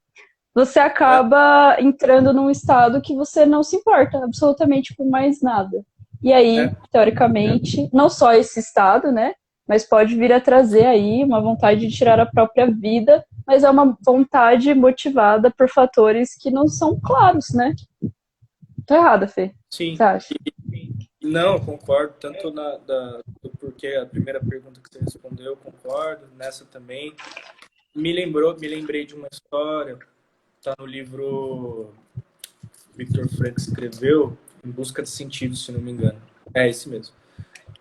A: você
B: É,
A: acaba entrando num estado que você não se importa absolutamente com mais nada. E aí,
B: é,
A: teoricamente, não só esse estado, né? Mas pode vir a trazer aí uma vontade de tirar a própria vida, mas é uma vontade motivada por fatores que não são claros, né? Tô errada, Fê. O que
B: sim.
A: você acha?
B: Não, eu concordo, tanto do porquê, a primeira pergunta que você respondeu, eu concordo, nessa também. Me lembrei de uma história, tá no livro Victor Frankl escreveu, Em Busca de Sentido, se não me engano. É esse mesmo.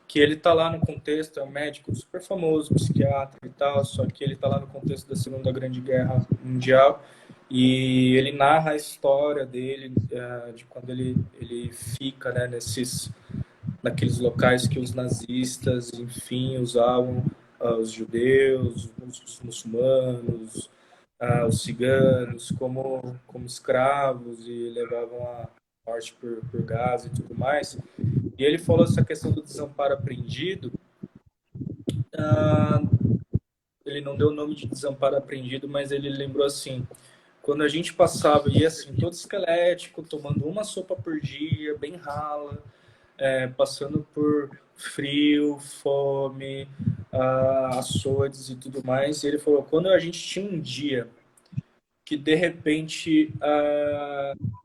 B: Que ele tá lá no contexto, é um médico super famoso, psiquiatra e tal, só que ele tá lá no contexto da Segunda Grande Guerra Mundial e ele narra a história dele, de quando ele fica, né, naqueles locais que os nazistas, enfim, usavam os judeus, os muçulmanos, os ciganos como escravos e levavam a morte por gás e tudo mais. E ele falou essa questão do desamparo aprendido. ah, Ele não deu o nome de desamparo aprendido, mas ele lembrou assim: quando a gente passava, ia assim, todo esquelético, tomando uma sopa por dia, bem rala, passando por frio, fome, açoites e tudo mais. E ele falou: quando a gente tinha um dia que de repente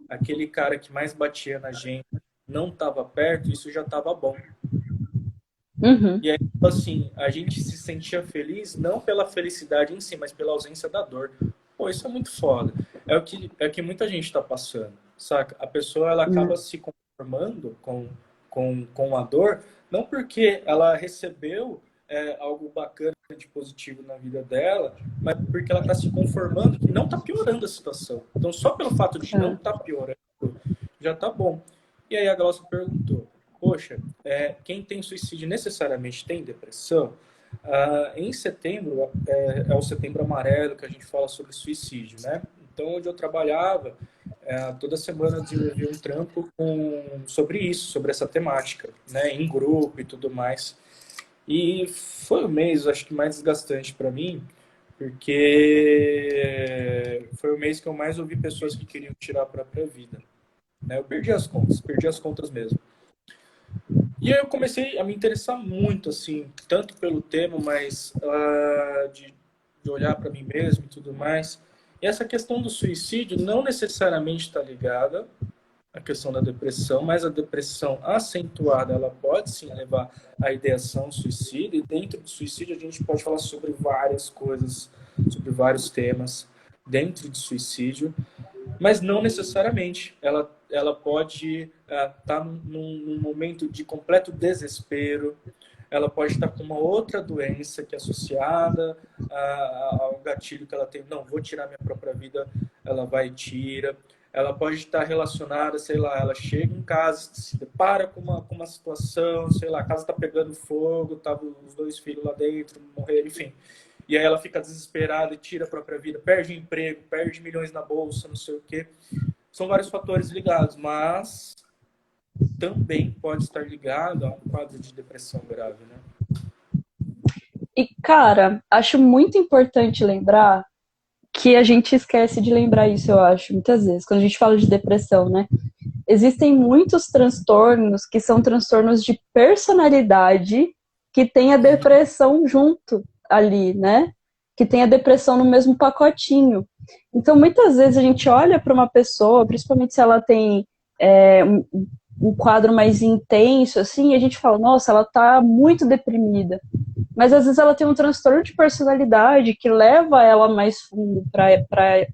B: aquele cara que mais batia na gente não estava perto, isso já estava bom.
A: Uhum.
B: E aí, assim, a gente se sentia feliz não pela felicidade em si, mas pela ausência da dor. Pô, isso é muito foda. É o que muita gente está passando, saca? A pessoa ela acaba se conformando com a dor, não porque ela recebeu algo bacana de positivo na vida dela, mas porque ela está se conformando que não está piorando a situação. Então, só pelo fato de não estar piorando, já está bom. E aí a Glaucia perguntou, poxa, quem tem suicídio necessariamente tem depressão? Em setembro, é o Setembro Amarelo, que a gente fala sobre suicídio, né? Então, onde eu trabalhava, toda semana eu desenvolvia um trampo sobre isso, sobre essa temática, né? Em grupo e tudo mais. E foi o mês, acho que mais desgastante para mim, porque foi o mês que eu mais ouvi pessoas que queriam tirar a própria vida, né? Eu perdi as contas mesmo. E aí eu comecei a me interessar muito, assim, tanto pelo tema, mas de olhar para mim mesmo e tudo mais. E essa questão do suicídio não necessariamente está ligada à questão da depressão, mas a depressão acentuada, ela pode sim levar à ideação suicida, e dentro do suicídio a gente pode falar sobre várias coisas, sobre vários temas dentro do suicídio, mas não necessariamente. Ela pode estar num momento de completo desespero, ela pode estar com uma outra doença que é associada ao gatilho que ela tem. Não, vou tirar minha própria vida, ela vai e tira. Ela pode estar relacionada, sei lá, ela chega em casa, se depara com uma situação, sei lá, a casa está pegando fogo, estavam os 2 filhos lá dentro, morreram, enfim. E aí ela fica desesperada e tira a própria vida, perde o emprego, perde milhões na bolsa, não sei o quê. São vários fatores ligados, mas também pode estar ligado a um quadro de depressão grave, né?
A: E, cara, acho muito importante lembrar que a gente esquece de lembrar isso, eu acho, muitas vezes, quando a gente fala de depressão, né? Existem muitos transtornos que são transtornos de personalidade que tem a depressão junto ali, né? Que tem a depressão no mesmo pacotinho. Então, muitas vezes a gente olha para uma pessoa, principalmente se ela tem um quadro mais intenso, assim, e a gente fala, nossa, ela tá muito deprimida. Mas às vezes ela tem um transtorno de personalidade que leva ela mais fundo para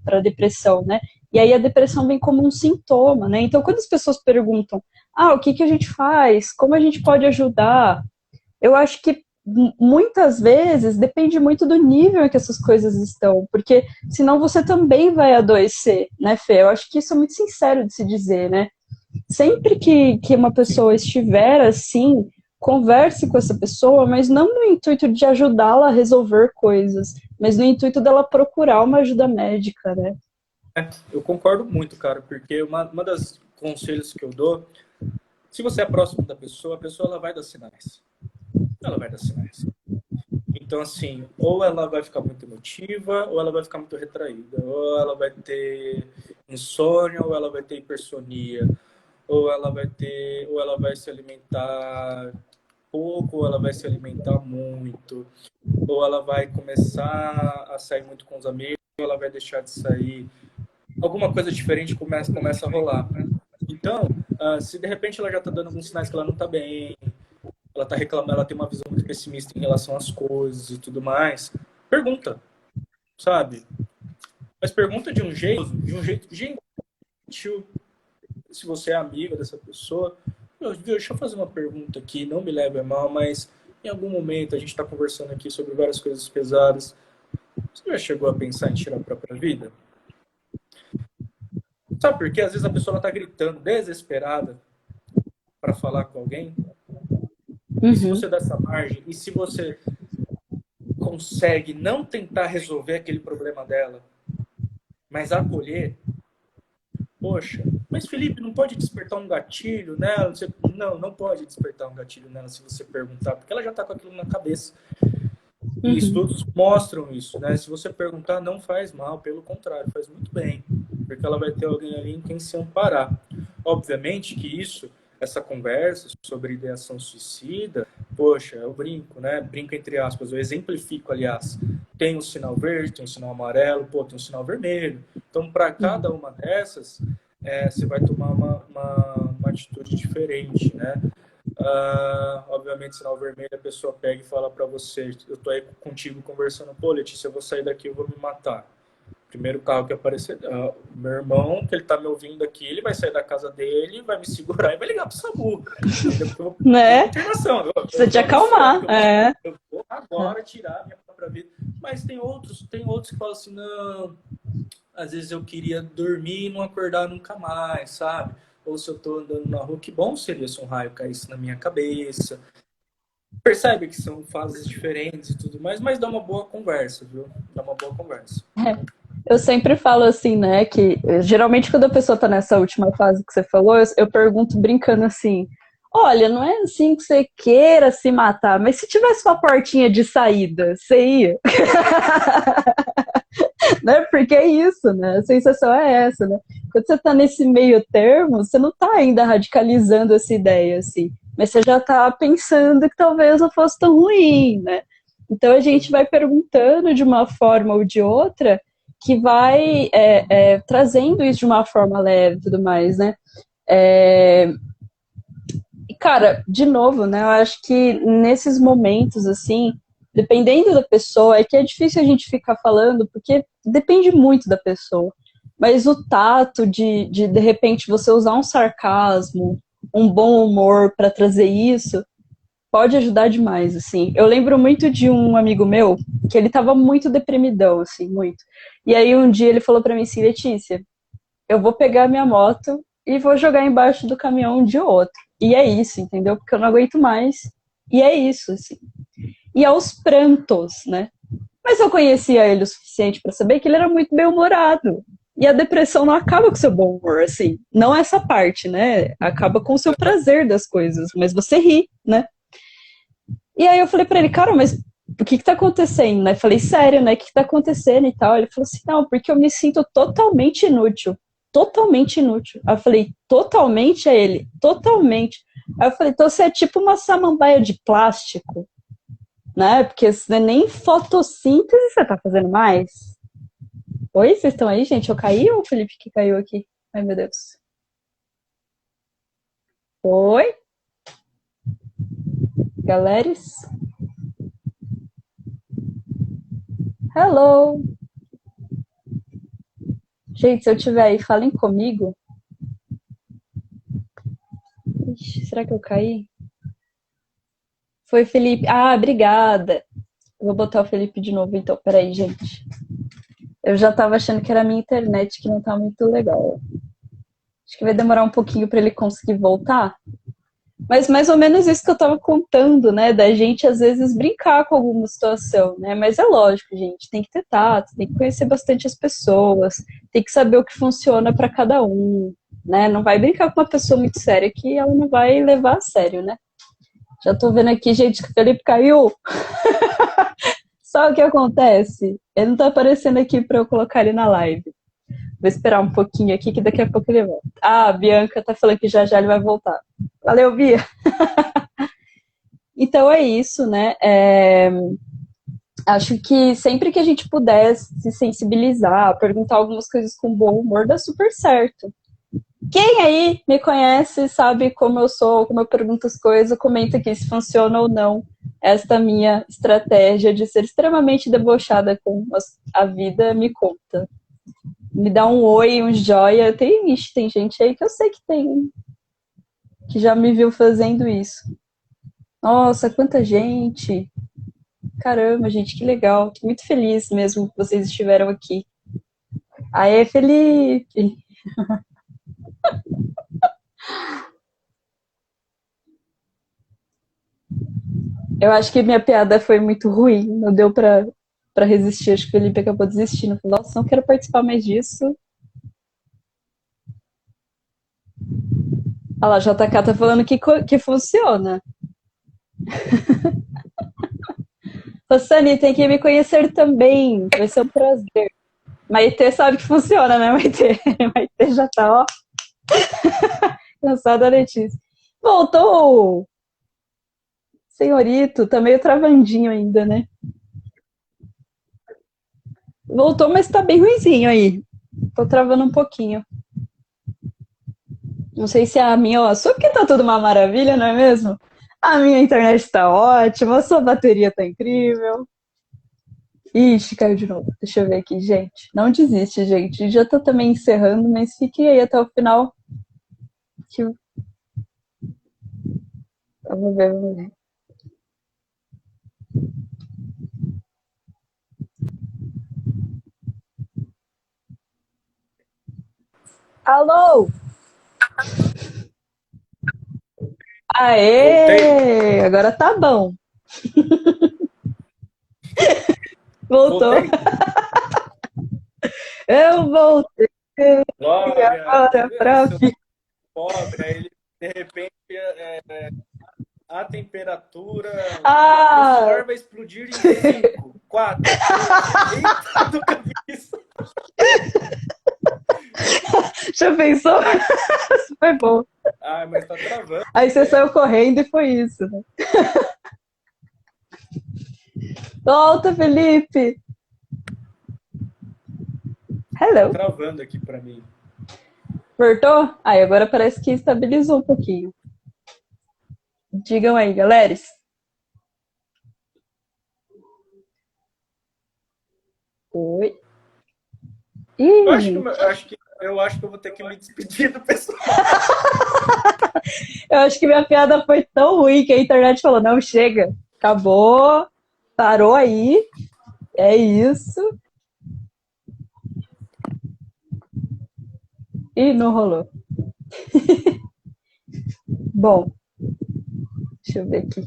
A: a depressão, né? E aí a depressão vem como um sintoma, né? Então, quando as pessoas perguntam, o que a gente faz? Como a gente pode ajudar? Eu acho que muitas vezes depende muito do nível em que essas coisas estão, porque senão você também vai adoecer, né, Fê? Eu acho que isso é muito sincero de se dizer, né? Sempre que uma pessoa estiver assim, converse com essa pessoa, mas não no intuito de ajudá-la a resolver coisas, mas no intuito dela procurar uma ajuda médica, né?
B: Eu concordo muito, cara, porque uma das conselhos que eu dou, se você é próximo da pessoa, a pessoa ela vai dar sinais. Ela vai dar sinais. Então, assim, ou ela vai ficar muito emotiva, ou ela vai ficar muito retraída, ou ela vai ter insônia, ou ela vai ter hipersonia, ou ela vai se alimentar pouco, ou ela vai se alimentar muito, ou ela vai começar a sair muito com os amigos, ou ela vai deixar de sair. Alguma coisa diferente começa a rolar. Então, se de repente ela já está dando alguns sinais que ela não está bem, ela está reclamando, ela tem uma visão muito pessimista em relação às coisas e tudo mais, pergunta, sabe? Mas pergunta de um jeito gentil. Se você é amiga dessa pessoa, deixa eu fazer uma pergunta aqui, não me leve a mal, mas em algum momento a gente está conversando aqui sobre várias coisas pesadas. Você já chegou a pensar em tirar a própria vida? Sabe por quê? Às vezes a pessoa está gritando, desesperada, para falar com alguém. E se você dá essa margem, e se você consegue não tentar resolver aquele problema dela, mas acolher, poxa, mas Felipe, não pode despertar um gatilho nela? Não pode despertar um gatilho nela se você perguntar, porque ela já está com aquilo na cabeça. E estudos mostram isso, né? Se você perguntar, não faz mal, pelo contrário, faz muito bem, porque ela vai ter alguém ali em quem se amparar. Obviamente que essa conversa sobre ideação suicida, poxa, eu brinco, né? Brinco entre aspas, eu exemplifico, aliás. Tem um sinal verde, tem um sinal amarelo, tem um sinal vermelho. Então, para cada uma dessas, você vai tomar uma atitude diferente, né? Obviamente, sinal vermelho, a pessoa pega e fala para você, eu tô aí contigo conversando, pô, Letícia, eu vou sair daqui, eu vou me matar. Primeiro carro que aparecer, meu irmão, que ele tá me ouvindo aqui, ele vai sair da casa dele, vai me segurar e vai ligar pro SAMU.
A: Né?
B: Internação.
A: Precisa te acalmar.
B: Eu vou agora tirar minha para a vida. Mas tem outros que falam assim, não, às vezes eu queria dormir e não acordar nunca mais, sabe? Ou se eu tô andando na rua, que bom seria se um raio caísse na minha cabeça. Percebe que são fases diferentes e tudo mais, mas dá uma boa conversa, viu? Dá uma boa conversa.
A: Eu sempre falo assim, né, que geralmente quando a pessoa tá nessa última fase que você falou, eu pergunto brincando assim, olha, não é assim que você queira se matar, mas se tivesse uma portinha de saída, você ia? Né? Porque é isso, né? A sensação é essa, né? Quando você tá nesse meio termo, você não tá ainda radicalizando essa ideia, assim, mas você já tá pensando que talvez não fosse tão ruim, né? Então a gente vai perguntando de uma forma ou de outra que vai trazendo isso de uma forma leve e tudo mais, né? E, cara, de novo, né? Eu acho que nesses momentos, assim, dependendo da pessoa, é que é difícil a gente ficar falando, porque depende muito da pessoa. Mas o tato de repente, você usar um sarcasmo, um bom humor para trazer isso, pode ajudar demais, assim. Eu lembro muito de um amigo meu, que ele tava muito deprimidão, assim, muito. E aí um dia ele falou para mim assim, Letícia, eu vou pegar minha moto e vou jogar embaixo do caminhão de outro. E é isso, entendeu? Porque eu não aguento mais. E é isso, assim. E aos prantos, né? Mas eu conhecia ele o suficiente para saber que ele era muito bem-humorado. E a depressão não acaba com o seu bom humor, assim. Não essa parte, né? Acaba com o seu prazer das coisas. Mas você ri, né? E aí eu falei para ele, cara, mas o que tá acontecendo, né? Falei, sério, né? O que tá acontecendo e tal? Ele falou assim, não, porque eu me sinto totalmente inútil. Totalmente inútil. Aí eu falei, totalmente? A ele, totalmente. Aí eu falei, então você é tipo uma samambaia de plástico, né? Porque nem fotossíntese você tá fazendo mais. Oi, vocês estão aí, gente? Eu caí ou o Felipe que caiu aqui? Ai, meu Deus. Oi, galeres? Hello. Gente, se eu tiver aí, falem comigo. Ixi, será que eu caí? Foi Felipe. Ah, obrigada. Eu vou botar o Felipe de novo, então. Peraí, gente. Eu já tava achando que era a minha internet que não tá muito legal. Acho que vai demorar um pouquinho para ele conseguir voltar. Mas mais ou menos isso que eu tava contando, né? Da gente às vezes brincar com alguma situação, né? Mas é lógico, gente, tem que ter tato, tem que conhecer bastante as pessoas, tem que saber o que funciona para cada um, né? Não vai brincar com uma pessoa muito séria que ela não vai levar a sério, né? Já tô vendo aqui, gente, que o Felipe caiu. Só o que acontece? Ele não tá aparecendo aqui para eu colocar ele na live. Vou esperar um pouquinho aqui, que daqui a pouco ele volta. Ah, a Bianca tá falando que já já ele vai voltar. Valeu, Bia! Então é isso, né? Acho que sempre que a gente puder se sensibilizar, perguntar algumas coisas com bom humor, dá super certo. Quem aí me conhece, sabe como eu sou, como eu pergunto as coisas, comenta aqui se funciona ou não esta minha estratégia de ser extremamente debochada com a vida, me conta. Me dá um oi, um joia. Tem gente aí que eu sei que tem, que já me viu fazendo isso. Nossa, quanta gente! Caramba, gente, que legal. Tô muito feliz mesmo que vocês estiveram aqui. Aê, Felipe! Eu acho que minha piada foi muito ruim, não deu pra resistir. Acho que o Felipe acabou desistindo. Falou, nossa, não quero participar mais disso. Olha lá, JK tá falando que funciona. Rossani, tem que me conhecer também. Vai ser um prazer. Maitê sabe que funciona, né, Maitê? Maitê já tá, ó, cansada da Letícia. Voltou! Senhorito, tá meio travandinho ainda, né? Voltou, mas tá bem ruizinho aí. Tô travando um pouquinho. Não sei se é a minha ou a sua, porque tá tudo uma maravilha, não é mesmo? A minha internet tá ótima, a sua bateria tá incrível. Ixi, caiu de novo. Deixa eu ver aqui, gente. Não desiste, gente. Já tô também encerrando, mas fiquem aí até o final. Que... Vamos ver, vamos ver. Alô?
B: Voltei?
A: Aê! Agora tá bom. Voltou.
B: Voltei?
A: Eu voltei
B: Glória! Tá
A: agora
B: vendo?
A: pra
B: Seu
A: vir.
B: pobre, aí ele, de repente, a temperatura. O
A: Ah!
B: suor vai explodir em 5, 4, 3. Eita, nunca vi isso.
A: Já pensou? Isso foi bom.
B: Ah, mas tá travando
A: Aí você
B: aqui.
A: saiu correndo e foi isso, né? Volta, Felipe!
B: Tá
A: Hello!
B: travando aqui pra mim.
A: Voltou? Aí agora parece que estabilizou um pouquinho. Digam aí, galera. Oi.
B: Eu
A: Ih,
B: acho que,
A: gente.
B: eu acho que eu vou ter que me despedir do pessoal.
A: Eu acho que minha piada foi tão ruim que a internet falou: não, chega, acabou, parou aí, é isso. E não rolou. Bom, deixa eu ver aqui.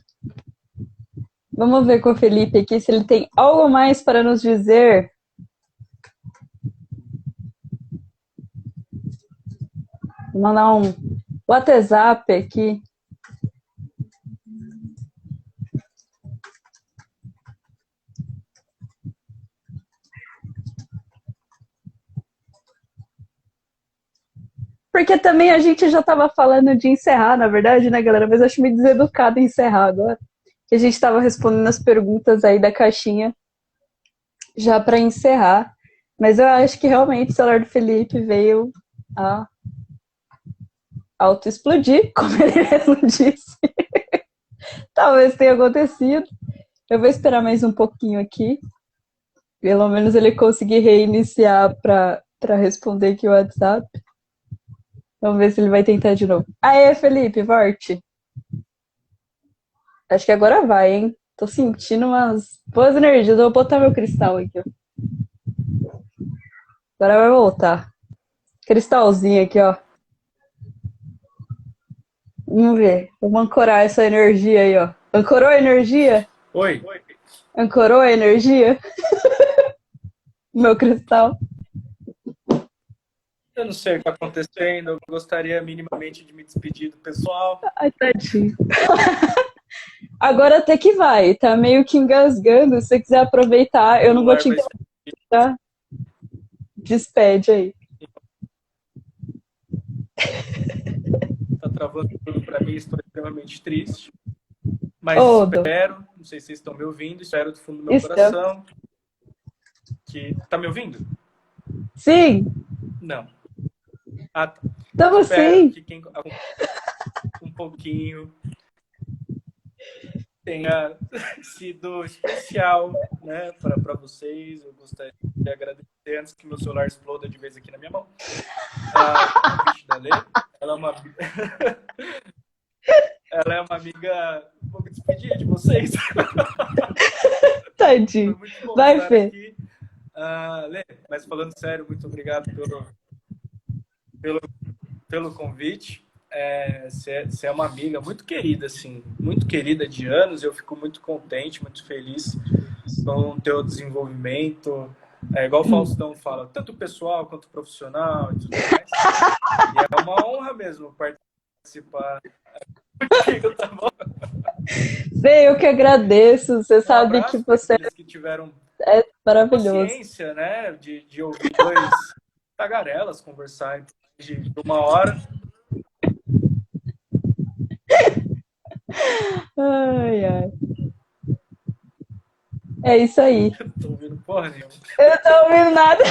A: Vamos ver com o Felipe aqui se ele tem algo mais para nos dizer. Vou mandar um WhatsApp aqui. Porque também a gente já estava falando de encerrar, na verdade, né, galera? Mas eu acho meio deseducado encerrar agora. Que a gente estava respondendo as perguntas aí da caixinha já para encerrar. Mas eu acho que realmente o celular do Felipe veio a auto-explodir, como ele mesmo disse. Talvez tenha acontecido. Eu vou esperar mais um pouquinho aqui. Pelo menos ele conseguir reiniciar para responder aqui o WhatsApp. Vamos ver se ele vai tentar de novo. Aê, Felipe, volte. Acho que agora vai, hein? Tô sentindo umas boas energias. Eu vou botar meu cristal aqui, ó. Agora vai voltar. Cristalzinho aqui, ó. Vamos ver. Vamos ancorar essa energia aí, ó. Ancorou a energia?
B: Oi.
A: Ancorou a energia? Meu cristal.
B: Eu não sei o que está acontecendo. Eu gostaria minimamente de me despedir do pessoal.
A: Ai, tadinho. Agora até que vai. Tá meio que engasgando. Se você quiser aproveitar,
B: O
A: eu não vou
B: celular
A: te
B: vai
A: interromper. Despede aí.
B: estar travando tudo para mim. Estou extremamente triste. Mas
A: Ô, Dom.
B: espero, não sei se vocês estão me ouvindo, espero do fundo do meu
A: Estamos.
B: coração que... Tá me ouvindo?
A: Sim,
B: Não. Ah, tá.
A: estamos
B: Espero
A: sim.
B: que quem um pouquinho tenha sido especial, né, para vocês. Eu gostaria de agradecer antes que meu celular exploda de vez aqui na minha mão. A convite da Lê. Ela é uma ela é uma amiga. Vou me despedir de vocês. Foi
A: Tadinho.
B: muito bom
A: Vai,
B: estar
A: Fê.
B: aqui. Lê, mas falando sério, muito obrigado pelo, pelo convite. Você é uma amiga muito querida, assim, muito querida de anos. Eu fico muito contente, muito feliz com o teu desenvolvimento. É igual o Faustão fala, tanto pessoal quanto profissional e tudo mais. E é uma honra mesmo participar contigo, tá bom?
A: Fê, eu que agradeço. Você
B: Um
A: sabe que
B: abraço para
A: você
B: aqueles que tiveram
A: é maravilhoso.
B: paciência, né, de ouvir dois tagarelas conversarem de 1 hora.
A: Ai, ai. É isso aí.
B: Eu tô ouvindo porra nenhuma.
A: Eu não tô ouvindo nada.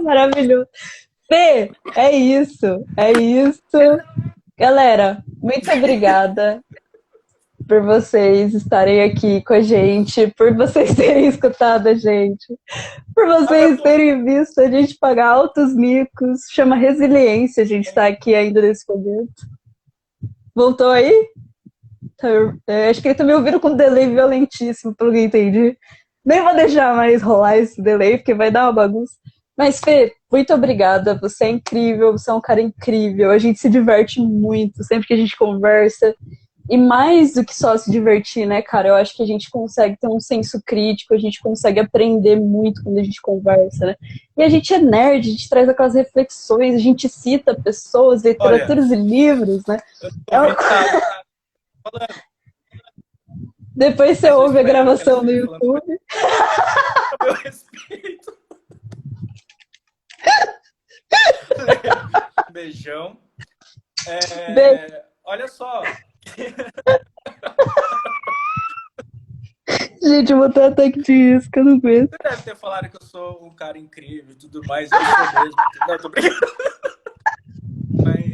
A: Maravilhoso. Fê, é isso. É isso. Galera, muito obrigada por vocês estarem aqui com a gente, por vocês terem escutado a gente, por vocês terem visto a gente pagar altos micos. Chama resiliência a gente estar aqui ainda nesse momento. Voltou aí? Acho que ele tá me ouvindo com um delay violentíssimo, pelo que eu entendi. Nem vou deixar mais rolar esse delay, porque vai dar uma bagunça. Mas, Fê, Muito obrigada, você é incrível, você é um cara incrível, a gente se diverte muito sempre que a gente conversa. E mais do que só se divertir, né, cara? Eu acho que a gente consegue ter um senso crítico, a gente consegue aprender muito quando a gente conversa, né? E a gente é nerd, a gente traz aquelas reflexões, a gente cita pessoas,
B: Olha,
A: literaturas e livros, né?
B: eu tô
A: É uma...
B: ouvindo nada falando,
A: Depois você
B: mas eu
A: ouve a
B: espero que ela
A: gravação no
B: esteja falando coisa
A: YouTube.
B: a meu respeito. Beijão.
A: Beijo.
B: Olha só,
A: Gente, eu vou ter ataque de isca, não aguento.
B: você deve ter falado que eu sou um cara incrível e tudo mais, eu sou mesmo. Não, tô brincando. Mas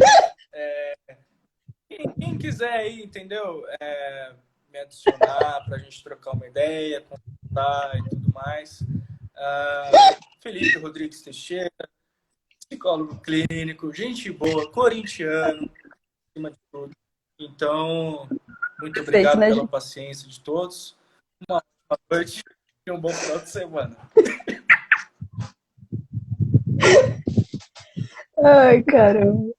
B: quem quiser aí, entendeu? Me adicionar pra gente trocar uma ideia, conversar e tudo mais. Felipe Rodrigues Teixeira, psicólogo clínico, gente boa, corintiano, acima de tudo. Então, muito
A: Perfeito,
B: obrigado
A: né,
B: pela
A: gente?
B: paciência de todos. Uma boa noite e um bom final de semana.
A: Ai, caramba.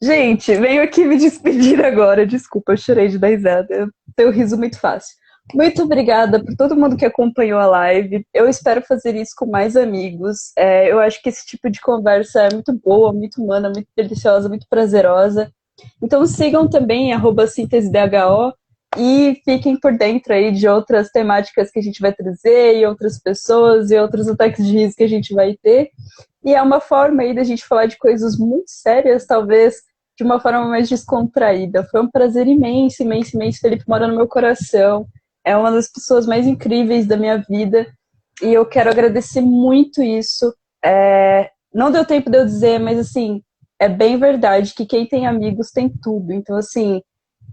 A: Gente, venho aqui me despedir agora. Desculpa, eu chorei de dar risada. Eu tenho riso muito fácil. Muito obrigada por todo mundo que acompanhou a live. Eu espero fazer isso com mais amigos. Eu acho que esse tipo de conversa é muito boa, muito humana, muito deliciosa, muito prazerosa. Então sigam também @síntese_dho e fiquem por dentro aí de outras temáticas que a gente vai trazer, e outras pessoas, e outros ataques de riso que a gente vai ter. E é uma forma aí da gente falar de coisas muito sérias, talvez de uma forma mais descontraída. Foi um prazer imenso, imenso, imenso. Felipe mora no meu coração. É uma das pessoas mais incríveis da minha vida. E eu quero agradecer muito isso. Não deu tempo de eu dizer, mas assim, é bem verdade que quem tem amigos tem tudo. Então, assim,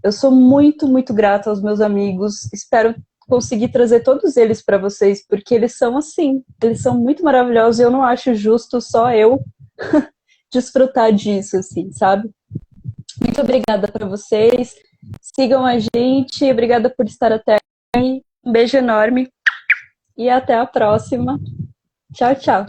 A: eu sou muito, muito grata aos meus amigos. Espero conseguir trazer todos eles para vocês, porque eles são assim, eles são muito maravilhosos e eu não acho justo só eu desfrutar disso, assim, sabe? Muito obrigada para vocês. Sigam a gente. Obrigada por estar até aí. Um beijo enorme e até a próxima. Tchau, tchau.